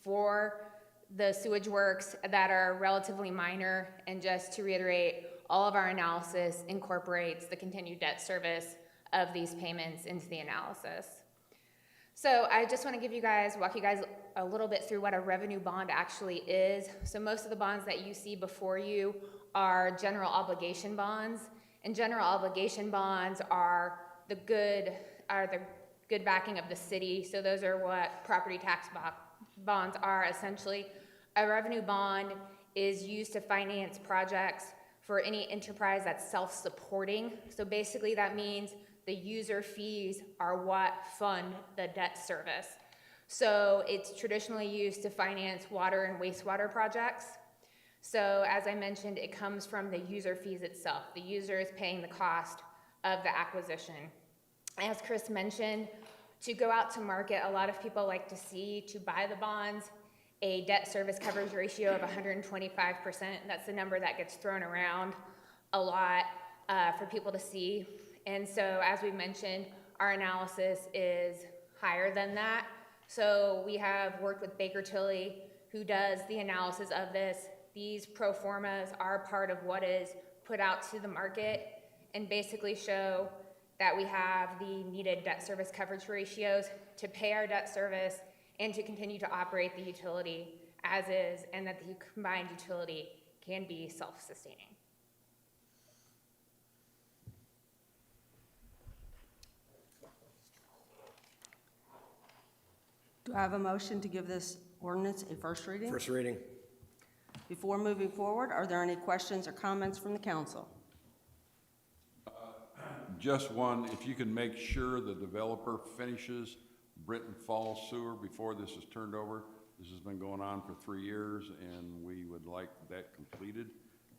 for the sewage works that are relatively minor, and just to reiterate, all of our analysis incorporates the continued debt service of these payments into the analysis. So I just want to walk you guys a little bit through what a revenue bond actually is. So most of the bonds that you see before you are general obligation bonds, and general obligation bonds are the good backing of the city. So those are what property tax bonds are essentially. A revenue bond is used to finance projects for any enterprise that's self-supporting. So basically that means the user fees are what fund the debt service. So it's traditionally used to finance water and wastewater projects. So as I mentioned, it comes from the user fees itself. The user is paying the cost of the acquisition. As Chris mentioned, to go out to market, a lot of people like to see, to buy the bonds, a debt service coverage ratio of 125%. That's the number that gets thrown around a lot for people to see. And so as we mentioned, our analysis is higher than that. So we have worked with Baker Tilly, who does the analysis of this. These pro formas are part of what is put out to the market and basically show that we have the needed debt service coverage ratios to pay our debt service and to continue to operate the utility as is, and that the combined utility can be self-sustaining. Do I have a motion to give this ordinance a first reading? First reading. Before moving forward, are there any questions or comments from the council? Just one, if you can make sure the developer finishes Britton Falls Sewer before this is turned over. This has been going on for 3 years, and we would like that completed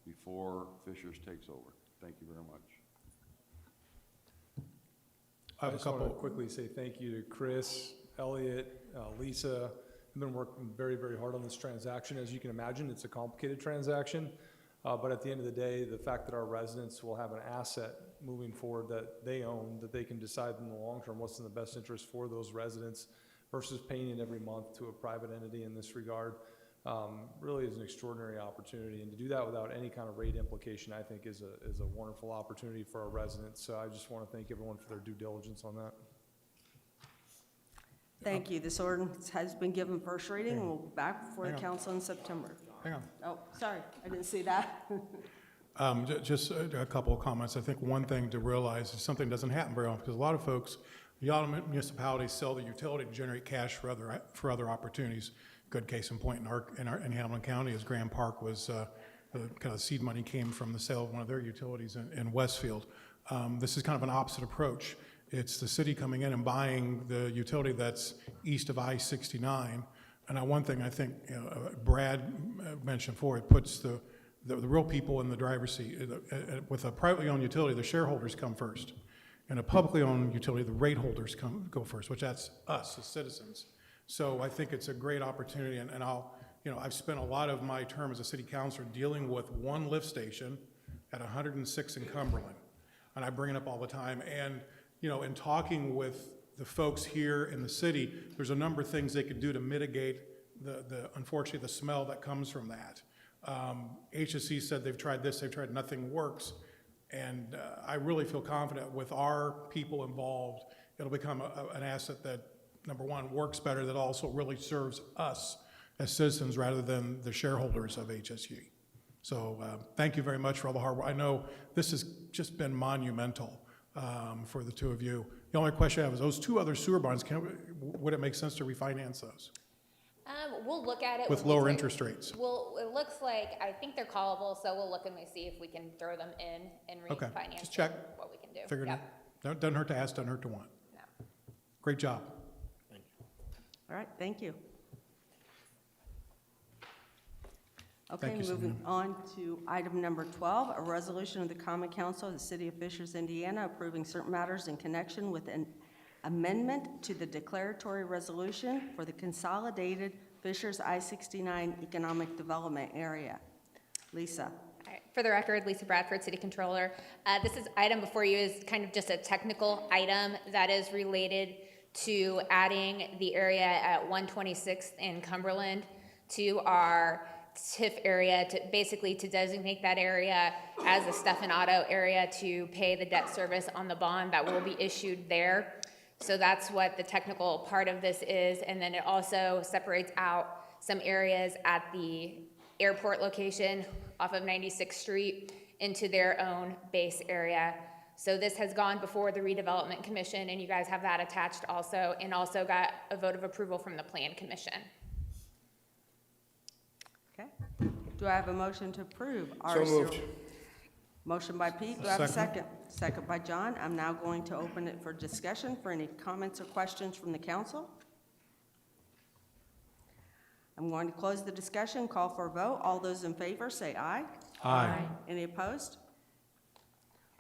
before Fishers takes over. Thank you very much. I have a just want to couple. quickly say thank you to Chris, Elliot, Lisa. I've been working very, very hard on this transaction. As you can imagine, it's a complicated transaction. But at the end of the day, the fact that our residents will have an asset moving forward that they own, that they can decide in the long term what's in the best interest for those residents versus paying it every month to a private entity in this regard, really is an extraordinary opportunity. And to do that without any kind of rate implication, I think is a wonderful opportunity for our residents. So I just want to thank everyone for their due diligence on that. Thank you. This ordinance has been given first reading and will be back before the council in September. Hang on. Oh, sorry, I didn't see that. Just a couple of comments. I think one thing to realize is something doesn't happen very often because a lot of folks, a lot of municipalities sell the utility to generate cash for other opportunities. Good case in point in Hamilton County is Grand Park was kind of seed money came from the sale of one of their utilities in Westfield. This is kind of an opposite approach. It's the city coming in and buying the utility that's east of I-69. And one thing I think Brad mentioned before, it puts the real people in the driver's seat. With a privately owned utility, the shareholders come first. In a publicly owned utility, the rate holders go first, which that's us as citizens. So I think it's a great opportunity, and I've spent a lot of my term as a city councilor dealing with one lift station at 106 in Cumberland, and I bring it up all the time. And in talking with the folks here in the city, there's a number of things they could do to mitigate unfortunately the smell that comes from that. HSC said they've tried this, they've tried, nothing works. And I really feel confident with our people involved, it'll become an asset that, number one, works better, that also really serves us as citizens rather than the shareholders of HSU. So thank you very much for all the hard work. I know this has just been monumental for the two of you. The only question I have is those two other sewer bonds, would it make sense to refinance those? We'll look at it. With lower interest rates? Well, it looks like, I think they're callable, so we'll look and we see if we can throw them in and Okay, refinance just check. what we can do. Figured Yep. it. Doesn't hurt to ask, doesn't hurt to want. No. Great job. All right, thank you. Okay, Thank you, moving Selena. on to item number 12, a resolution of the Common Council of the City of Fishers, Indiana, approving certain matters in connection with an amendment to the declaratory resolution for the consolidated Fishers I-69 Economic Development Area. Lisa. All right. For the record, Lisa Bradford, City Controller. This item before you is kind of just a technical item that is related to adding the area at 126th in Cumberland to our TIF area, to basically to designate that area as a Stefanato area to pay the debt service on the bond that will be issued there. So that's what the technical part of this is. And then it also separates out some areas at the airport location off of 96th Street into their own base area. So this has gone before the redevelopment commission, and you guys have that attached also, and also got a vote of approval from the plan commission. Okay. Do I have a motion to approve? So moved. Motion by Pete, do I have a Second. second? Second by John. I'm now going to open it for discussion for any comments or questions from the council. I'm going to close the discussion, call for a vote. All those in favor, say aye. Aye. Any opposed?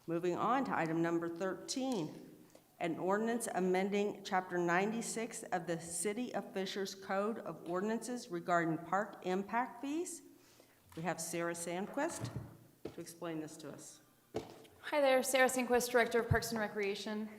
Moving on to item number 13, an ordinance amending Chapter 96 of the City of Fishers Code of Ordinances regarding park impact fees. We have Sarah Sandquist to explain this to us. Hi there, Sarah Sandquist, Director of Parks and Recreation.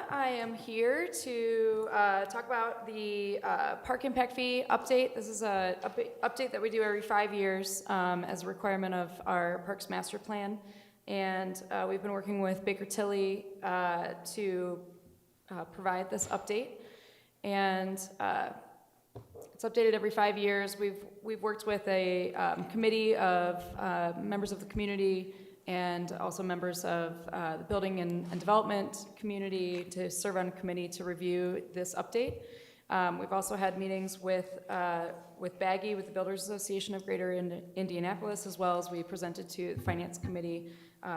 I am here to talk about the park impact fee update. This is a update that we do every 5 years as a requirement of our Parks Master Plan. And we've been working with Baker Tilly to provide this update. And it's updated every 5 years. We've worked with a committee of members of the community and also members of the building and development community to serve on a committee to review this update. We've also had meetings with BAGI, with the Builders Association of Greater Indianapolis, as well as we presented to the Finance Committee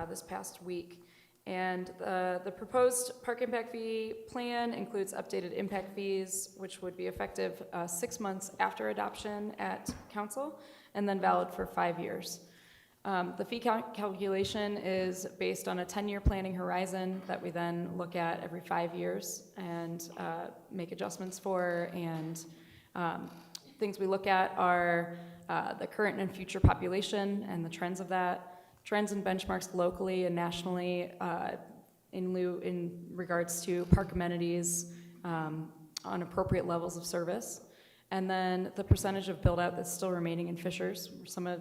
this past week. And the proposed park impact fee plan includes updated impact fees, which would be effective 6 months after adoption at council, and then valid for 5 years. The fee calculation is based on a 10-year planning horizon that we then look at every 5 years and make adjustments for. And things we look at are the current and future population and the trends of that, trends and benchmarks locally and nationally in regards to park amenities on appropriate levels of service. And then the percentage of build out that's still remaining in Fishers,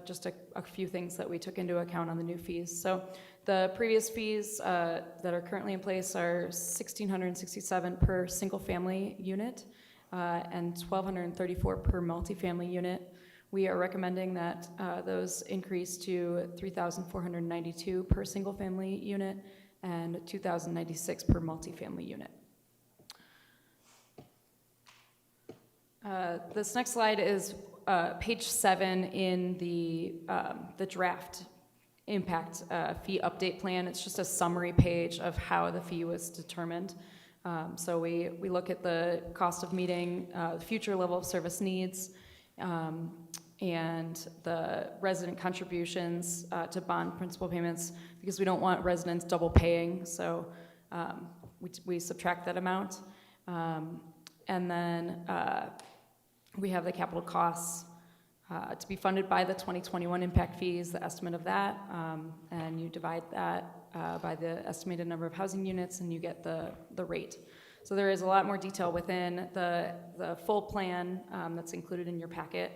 just a few things that we took into account on the new fees. So the previous fees that are currently in place are $1,667 per single family unit and $1,234 per multifamily unit. We are recommending that those increase to $3,492 per single family unit and $2,096 per multifamily unit. This next slide is page 7 in the draft impact fee update plan. It's just a summary page of how the fee was determined. So we look at the cost of meeting future level of service needs and the resident contributions to bond principal payments, because we don't want residents double paying. So we subtract that amount. And then we have the capital costs to be funded by the 2021 impact fees, the estimate of that, and you divide that by the estimated number of housing units, and you get the rate. So there is a lot more detail within the full plan that's included in your packet,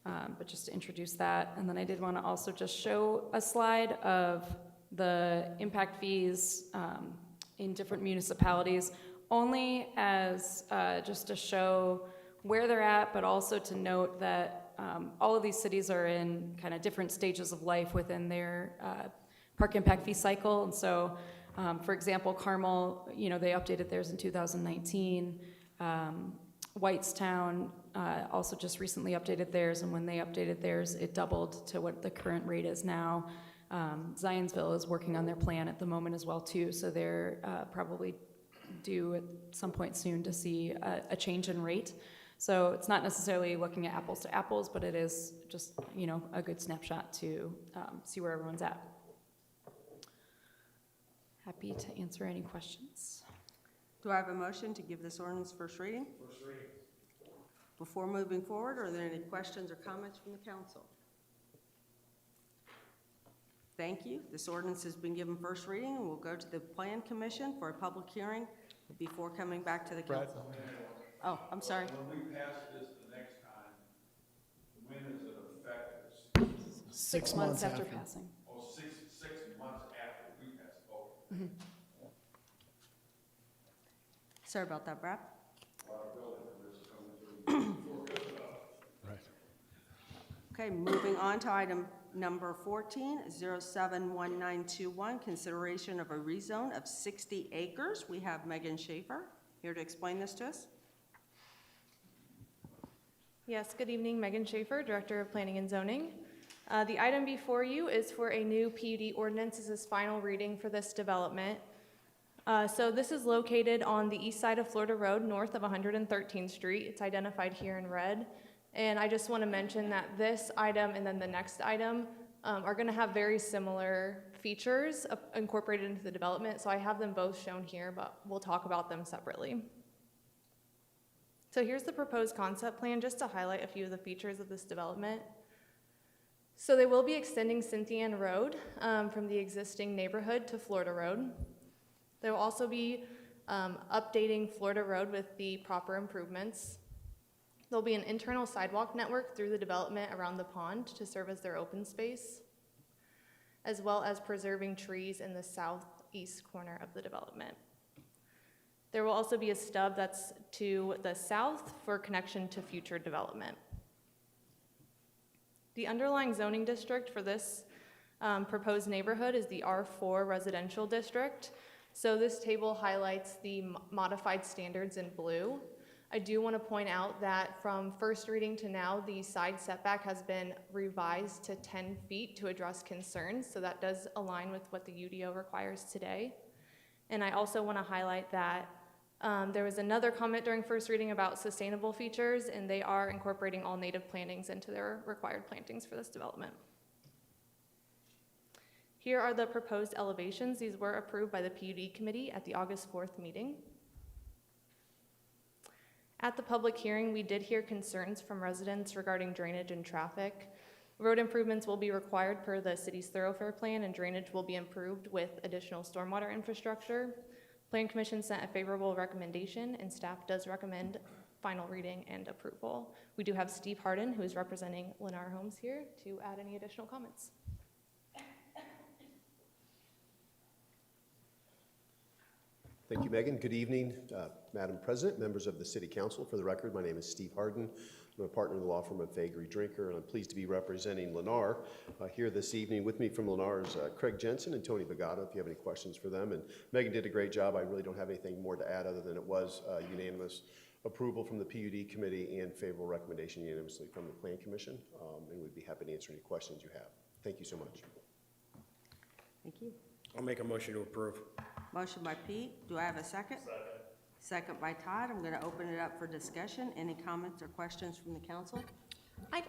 but just to introduce that. And then I did want to also just show a slide of the impact fees in different municipalities, only as just to show where they're at, but also to note that all of these cities are in kind of different stages of life within their park impact fee cycle. And so, for example, Carmel, they updated theirs in 2019. Whitestown also just recently updated theirs, and when they updated theirs, it doubled to what the current rate is now. Zionsville is working on their plan at the moment as well, too, so they're probably due at some point soon to see a change in rate. So it's not necessarily looking at apples to apples, but it is just, a good snapshot to see where everyone's at. Happy to answer any questions. Do I have a motion to give this ordinance first reading? First reading. Before moving forward, are there any questions or comments from the council? Thank you. This ordinance has been given first reading and will go to the Plan Commission for a public hearing before coming back to the council. Oh, I'm sorry. When we pass this the next time, 6 months after. passing. Oh, six months after we passed, Sorry about that, Brad. Okay, moving on to item number 14, 071921, consideration of a rezone of 60 acres. We have Megan Schaefer here to explain this to us. Yes, good evening, Megan Schaefer, Director of Planning and Zoning. The item before you is for a new PUD ordinance. This is final reading for this development. So this is located on the east side of Florida Road, north of 113th Street. It's identified here in red. And I just want to mention that this item and then the next item are going to have very similar features incorporated into the development. So I have them both shown here, but we'll talk about them separately. So here's the proposed concept plan, just to highlight a few of the features of this development. So they will be extending Cynthia Ann Road from the existing neighborhood to Florida Road. They will also be updating Florida Road with the proper improvements. There'll be an internal sidewalk network through the development around the pond to serve as their open space, as well as preserving trees in the southeast corner of the development. There will also be a stub that's to the south for connection to future development. The underlying zoning district for this proposed neighborhood is the R4 residential district. So this table highlights the modified standards in blue. I do want to point out that from first reading to now, the side setback has been revised to 10 feet to address concerns. So that does align with what the UDO requires today. And I also want to highlight that there was another comment during first reading about sustainable features, and they are incorporating all native plantings into their required plantings for this development. Here are the proposed elevations. These were approved by the PUD committee at the August 4th meeting. At the public hearing, we did hear concerns from residents regarding drainage and traffic. Road improvements will be required per the city's thoroughfare plan, and drainage will be improved with additional stormwater infrastructure. Plan Commission sent a favorable recommendation, and staff does recommend final reading and approval. We do have Steve Harden, who is representing Lennar Homes here, to add any additional comments. Thank you, Megan. Good evening, Madam President, members of the City Council. For the record, my name is Steve Harden. I'm a partner in the law firm of Fagery Drinker, and I'm pleased to be representing Lennar here this evening. With me from Lennar is Craig Jensen and Tony Bagato, if you have any questions for them. And Megan did a great job. I really don't have anything more to add other than it was unanimous approval from the PUD committee and favorable recommendation unanimously from the Plan Commission. And we'd be happy to answer any questions you have. Thank you so much. Thank you. I'll make a motion to approve. Motion by Pete. Do I have a second? Second by Todd. I'm going to open it up for discussion. Any comments or questions from the council?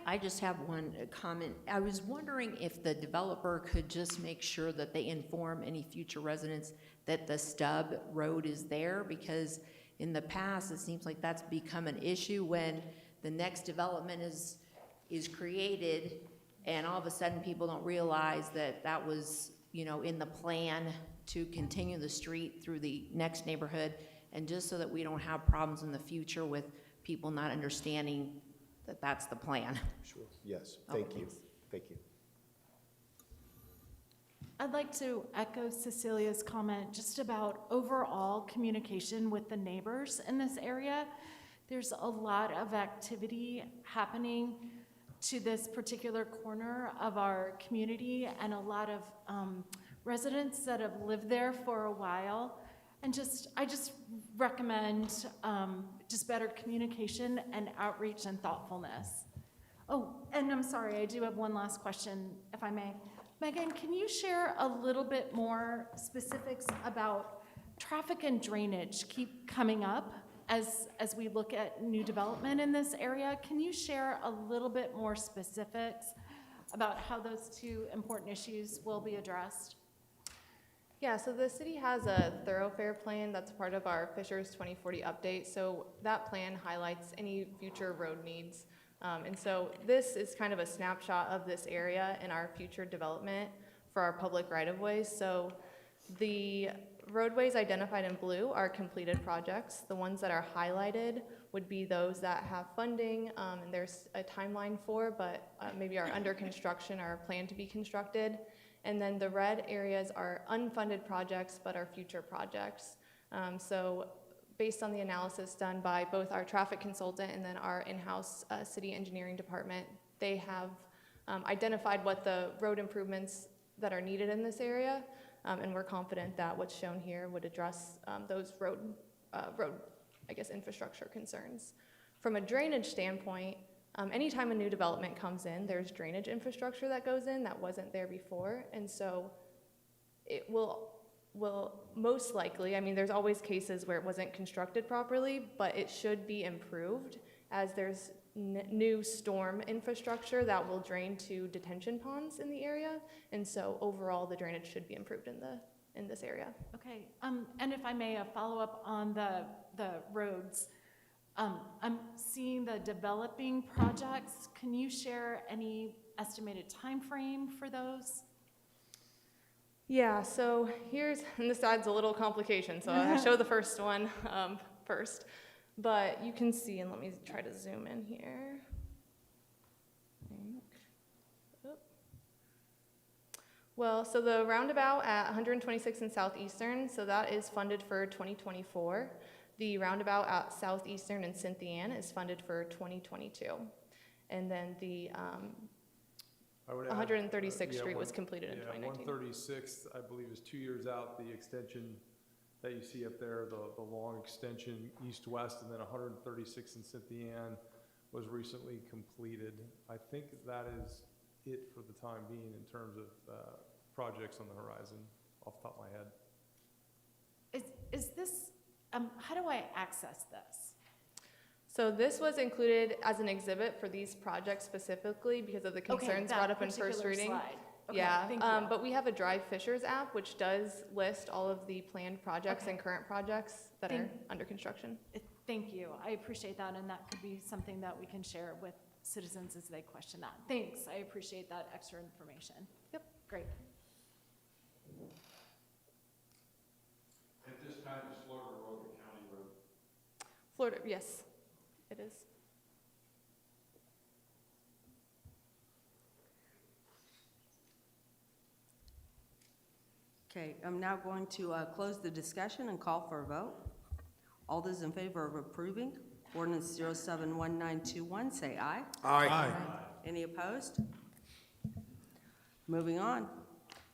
I just have one comment. I was wondering if the developer could just make sure that they inform any future residents that the stub road is there, because in the past, it seems like that's become an issue when the next development is created, and all of a sudden people don't realize that that was, you know, in the plan to continue the street through the next neighborhood, and just so that we don't have problems in the future with people not understanding that that's the plan. Sure. Yes. Thank you. Thank you. I'd like to echo Cecilia's comment just about overall communication with the neighbors in this area. There's a lot of activity happening to this particular corner of our community, and a lot of residents that have lived there for a while. And I just recommend just better communication and outreach and thoughtfulness. Oh, and I'm sorry, I do have one last question, if I may. Megan, can you share a little bit more specifics about traffic and drainage keep coming up as we look at new development in this area? Can you share a little bit more specifics about how those two important issues will be addressed? Yeah, so the city has a thoroughfare plan that's part of our Fishers 2040 update. So that plan highlights any future road needs. And so this is kind of a snapshot of this area and our future development for our public right-of-ways. So the roadways identified in blue are completed projects. The ones that are highlighted would be those that have funding, and there's a timeline for, but maybe are under construction or planned to be constructed. And then the red areas are unfunded projects, but are future projects. So based on the analysis done by both our traffic consultant and then our in-house city engineering department, they have identified what the road improvements that are needed in this area, and we're confident that what's shown here would address those road, I guess, infrastructure concerns. From a drainage standpoint, anytime a new development comes in, there's drainage infrastructure that goes in that wasn't there before, and so it will most likely, I mean, there's always cases where it wasn't constructed properly, but it should be improved as there's new storm infrastructure that will drain to detention ponds in the area, and so overall the drainage should be improved in this area. Okay, and if I may, a follow-up on the roads. I'm seeing the developing projects. Can you share any estimated time frame for those? Yeah, so and this adds a little complication, so I'll show the first one first. But you can see, and let me try to zoom in here. Well, so the roundabout at 126 and Southeastern, so that is funded for 2024. The roundabout at Southeastern and Cynthiana is funded for 2022. And then the I would add, 136th Street was completed in 2019. 136th, I believe, is 2 years out. The extension that you see up there, the long extension east-west, and then 136th and Cynthiana was recently completed. I think that is it for the time being in terms of projects on the horizon, off the top of my head. Is this, how do I access this? So this was included as an exhibit for these projects specifically because of the concerns brought up in first reading. Slide. Okay, Yeah, thank you. but we have a Drive Fishers app, which does list all of the planned projects Okay. and current projects that are under construction. Thank you. I appreciate that, and that could be something that we can share with citizens as they question that. Thanks. I appreciate that extra information. Yep. Great. At this time, is Florida Road a county road? Florida, yes, it is. Okay, I'm now going to close the discussion and call for a vote. All those in favor of approving ordinance 071921, say aye. Aye. Any opposed? Moving on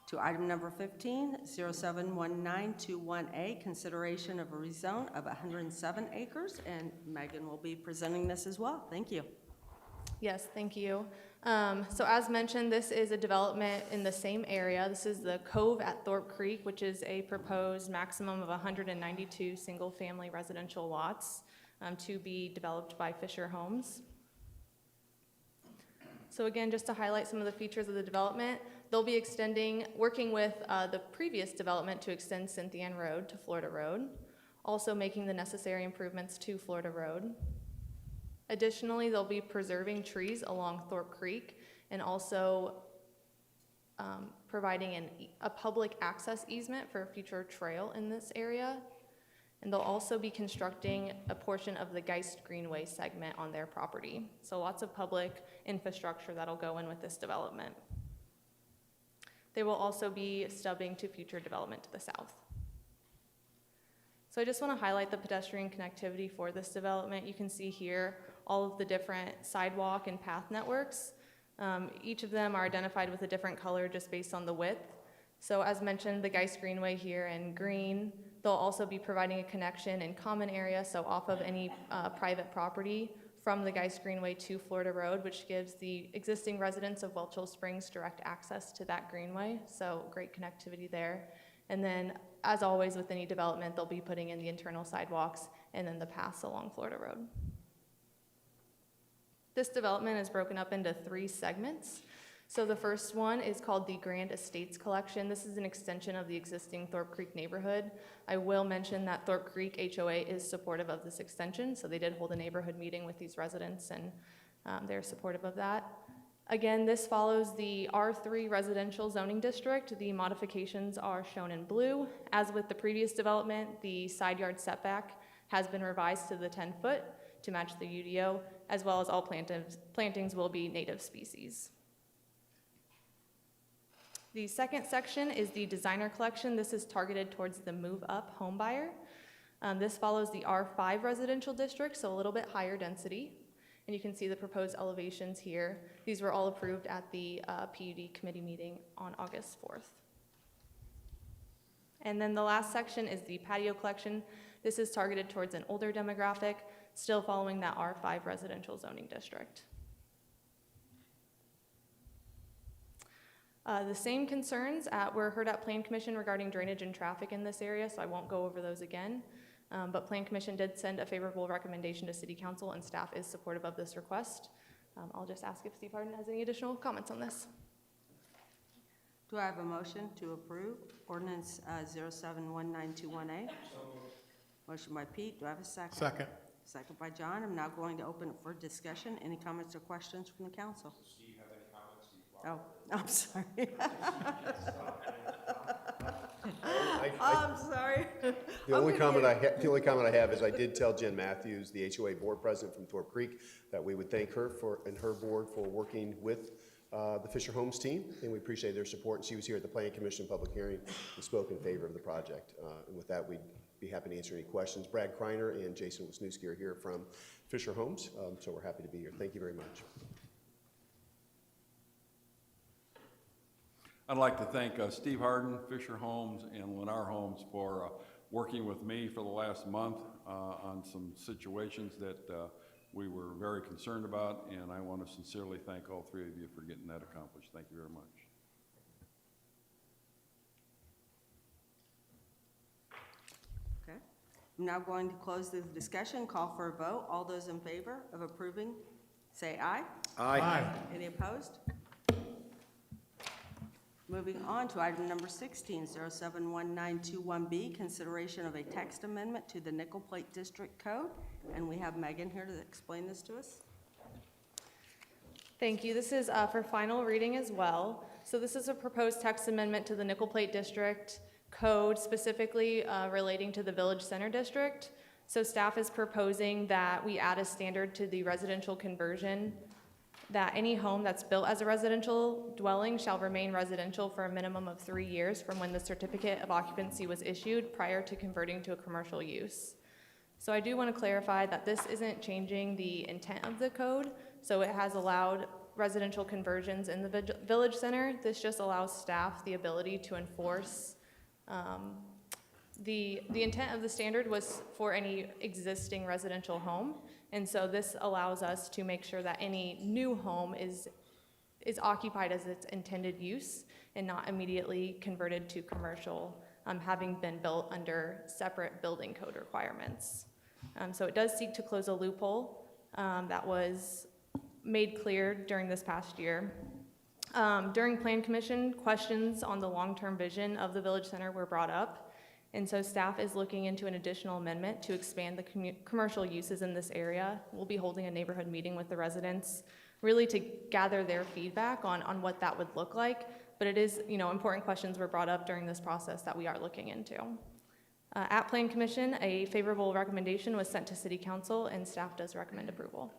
to item number 15, 071921A, consideration of a rezone of 107 acres, and Megan will be presenting this as well. Thank you. Yes, thank you. So as mentioned, this is a development in the same area. This is the Cove at Thorpe Creek, which is a proposed maximum of 192 single-family residential lots to be developed by Fisher Homes. So again, just to highlight some of the features of the development, they'll be working with the previous development to extend Cynthiana Road to Florida Road, also making the necessary improvements to Florida Road. Additionally, they'll be preserving trees along Thorpe Creek and also providing a public access easement for a future trail in this area. And they'll also be constructing a portion of the Geist Greenway segment on their property. So lots of public infrastructure that'll go in with this development. They will also be stubbing to future development to the south. So I just want to highlight the pedestrian connectivity for this development. You can see here all of the different sidewalk and path networks. Each of them are identified with a different color just based on the width. So as mentioned, the Geist Greenway here in green, they'll also be providing a connection in common area, so off of any private property from the Geist Greenway to Florida Road, which gives the existing residents of Welch Hill Springs direct access to that greenway, so great connectivity there. And then, as always with any development, they'll be putting in the internal sidewalks and then the paths along Florida Road. This development is broken up into 3 segments. So the first one is called the Grand Estates Collection. This is an extension of the existing Thorpe Creek neighborhood. I will mention that Thorpe Creek HOA is supportive of this extension, so they did hold a neighborhood meeting with these residents, and they're supportive of that. Again, this follows the R3 residential zoning district. The modifications are shown in blue. As with the previous development, the side yard setback has been revised to the 10-foot to match the UDO, as well as all plantings will be native species. The second section is the designer collection. This is targeted towards the move-up home buyer. This follows the R5 residential district, so a little bit higher density. And you can see the proposed elevations here. These were all approved at the PUD committee meeting on August 4th. And then the last section is the patio collection. This is targeted towards an older demographic, still following that R5 residential zoning district. The same concerns were heard at Plan Commission regarding drainage and traffic in this area, so I won't go over those again. But Plan Commission did send a favorable recommendation to City Council, and staff is supportive of this request. I'll just ask if Steve Harden has any additional comments on this. Do I have a motion to approve ordinance 071921A? Motion by Pete. Do I have a second? Second. Second by John. I'm now going to open it for discussion. Any comments or questions from the council? Does Steve have any comments? Oh, I'm sorry. I'm sorry. The only comment I have is I did tell Jen Matthews, the HOA board president from Thorpe Creek, that we would thank her and her board for working with the Fisher Homes team, and we appreciate their support. And she was here at the Planning Commission public hearing and spoke in favor of the project. And with that, we'd be happy to answer any questions. Brad Kreiner and Jason Wisniewski are here from Fisher Homes, so we're happy to be here. Thank you very much. I'd like to thank Steve Harden, Fisher Homes, and Lennar Homes for working with me for the last month on some situations that we were very concerned about, and I want to sincerely thank all three of you for getting that accomplished. Thank you very much. Okay. I'm now going to close the discussion, call for a vote. All those in favor of approving, say aye. Aye. Any opposed? Moving on to item number 16, 071921B, consideration of a text amendment to the Nickel Plate District Code. And we have Megan here to explain this to us. Thank you. This is for final reading as well. So this is a proposed text amendment to the Nickel Plate District Code, specifically relating to the Village Center District. So staff is proposing that we add a standard to the residential conversion that any home that's built as a residential dwelling shall remain residential for a minimum of 3 years from when the certificate of occupancy was issued prior to converting to a commercial use. So I do want to clarify that this isn't changing the intent of the code. So it has allowed residential conversions in the Village Center. This just allows staff the ability to enforce. The intent of the standard was for any existing residential home. And so this allows us to make sure that any new home is occupied as its intended use and not immediately converted to commercial, having been built under separate building code requirements. So it does seek to close a loophole that was made clear during this past year. During Plan Commission, questions on the long-term vision of the Village Center were brought up. And so staff is looking into an additional amendment to expand the commercial uses in this area. We'll be holding a neighborhood meeting with the residents, really to gather their feedback on what that would look like. But it is, important questions were brought up during this process that we are looking into. At Plan Commission, a favorable recommendation was sent to City Council, and staff does recommend approval.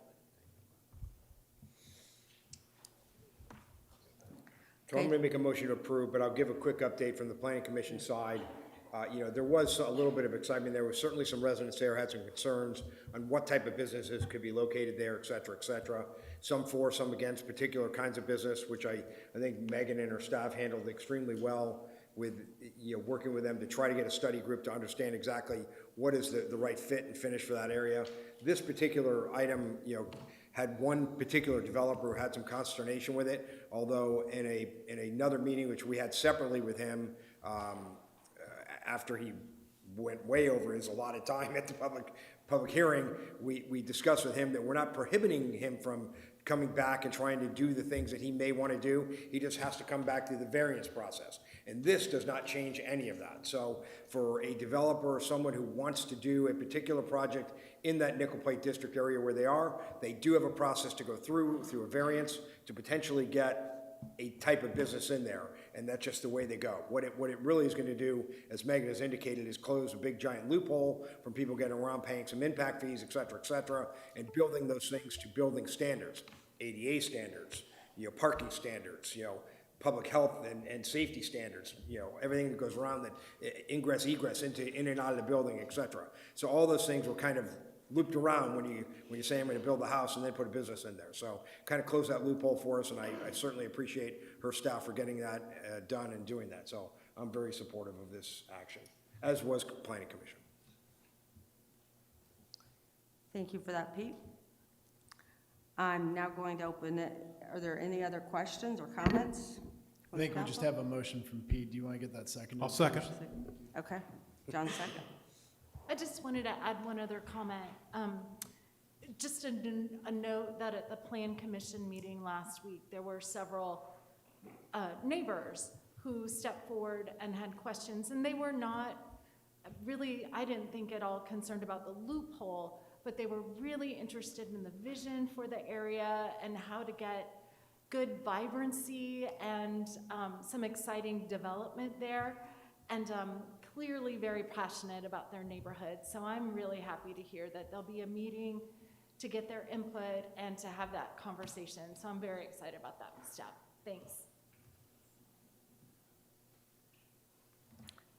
So I'm going to make a motion to approve, but I'll give a quick update from the Planning Commission side. There was a little bit of excitement. There was certainly some residents there had some concerns on what type of businesses could be located there, et cetera, et cetera. Some for, some against particular kinds of business, which I think Megan and her staff handled extremely well with, working with them to try to get a study group to understand exactly what is the right fit and finish for that area. This particular item, had one particular developer who had some consternation with it, although in another meeting, which we had separately with him, after he went way over his allotted time at the public hearing, we discussed with him that we're not prohibiting him from coming back and trying to do the things that he may want to do. He just has to come back through the variance process. And this does not change any of that. So for a developer or someone who wants to do a particular project in that Nickel Plate District area where they do have a process to go through a variance to potentially get a type of business in there. and that's just the way they go. What it really is gonna do, as Megan has indicated, is close a big giant loophole from people getting around paying some impact fees, et cetera, and building those things to building standards, ADA standards, parking standards, public health and safety standards, everything that goes around that, ingress, egress in and out of the building, et cetera. So all those things were kind of looped around when you say I'm gonna build a house and then put a business in there. So kind of close that loophole for us, and I certainly appreciate her staff for getting that done and doing that. So I'm very supportive of this action, as was Planning Commission. Thank you for that, Pete. I'm now going to open it. Are there any other questions or comments? I think we just have a motion from Pete. Do you want to get that seconded? I'll second. Okay, John, second. I just wanted to add one other comment. Just a note that at the Plan Commission meeting last week, there were several neighbors who stepped forward and had questions, and they were not really, I didn't think at all concerned about the loophole, but they were really interested in the vision for the area and how to get good vibrancy and some exciting development there, and clearly very passionate about their neighborhood. So I'm really happy to hear that there'll be a meeting to get their input and to have that conversation. So I'm very excited about that step. Thanks.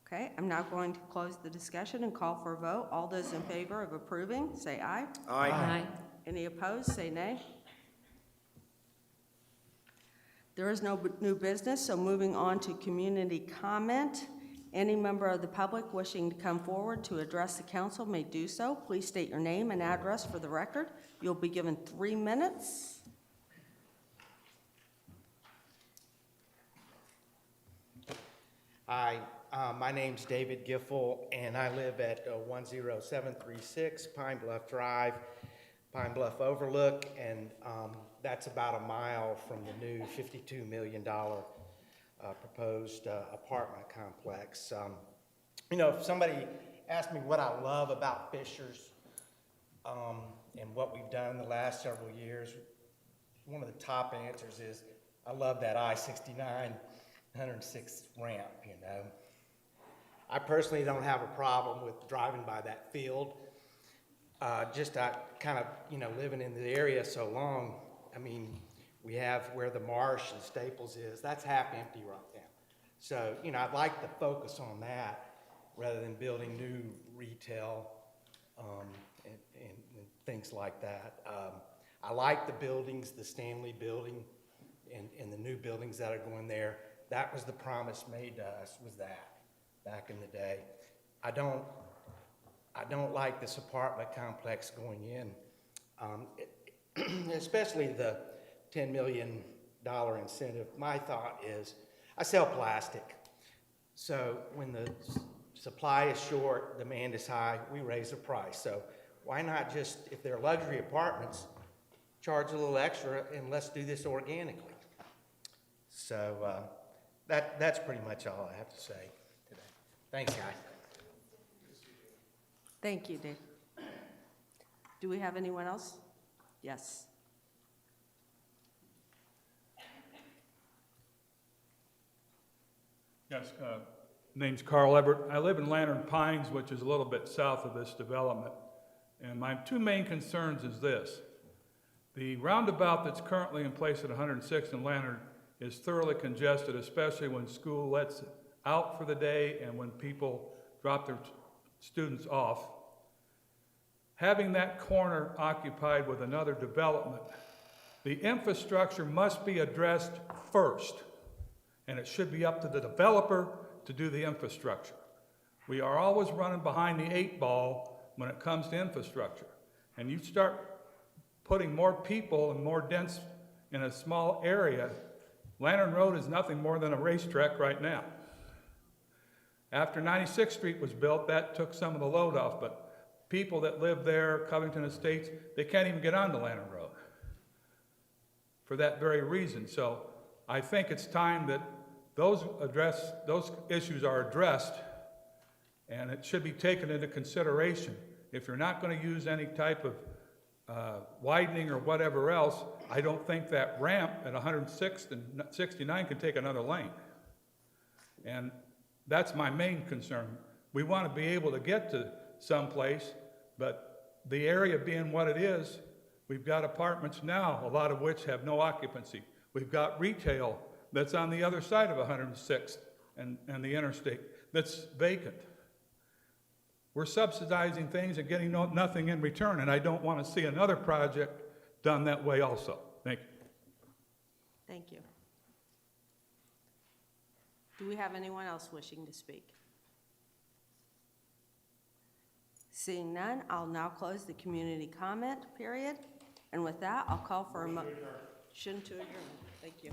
Okay, I'm now going to close the discussion and call for a vote. All those in favor of approving, say aye. Aye. Aye. Any opposed, say nay. There is no new business, so moving on to community comment. Any member of the public wishing to come forward to address the council may do so. Please state your name and address for the record. You'll be given 3 minutes. Hi, my name's David Giffel, and I live at 10736 Pine Bluff Drive, Pine Bluff Overlook, and that's about a mile from the new $52 million proposed apartment complex. If somebody asked me what I love about Fishers and what we've done the last several years, one of the top answers is I love that I-69 106 ramp. I personally don't have a problem with driving by that field. Just I kind of, living in the area so long, we have where the Marsh and Staples is, that's half empty right now. So, I'd like to focus on that rather than building new retail and things like that. I like the buildings, the Stanley building and the new buildings that are going there. That was the promise made to us, was that back in the day. I don't like this apartment complex going in, especially the $10 million incentive. My thought is, I sell plastic. So when the supply is short, demand is high, we raise the price. So why not just, if they're luxury apartments, charge a little extra and let's do this organically. So that's pretty much all I have to say today. Thanks, guys. Thank you, Dave. Do we have anyone else? Yes. Yes, name's Carl Everett. I live in Lantern Pines, which is a little bit south of this development. And my two main concerns is this. The roundabout that's currently in place at 106th and Lantern is thoroughly congested, especially when school lets out for the day and when people drop their students off. Having that corner occupied with another development, the infrastructure must be addressed first, and it should be up to the developer to do the infrastructure. We are always running behind the 8 ball when it comes to infrastructure. And you start putting more people and more dense in a small area, Lantern Road is nothing more than a racetrack right now. After 96th Street was built, that took some of the load off, but people that live there, Covington Estates, they can't even get onto Lantern Road for that very reason. So I think it's time that those issues are addressed, and it should be taken into consideration. If you're not going to use any type of widening or whatever else, I don't think that ramp at 106th and 69 can take another lane. And that's my main concern. We want to be able to get to someplace, but the area being what it is, we've got apartments now, a lot of which have no occupancy. We've got retail that's on the other side of 106th and the interstate that's vacant. We're subsidizing things and getting nothing in return, and I don't want to see another project done that way also. Thank you. Thank you. Do we have anyone else wishing to speak? Seeing none, I'll now close the community comment period. And with that, I'll call for a motion to adjourn. Thank you.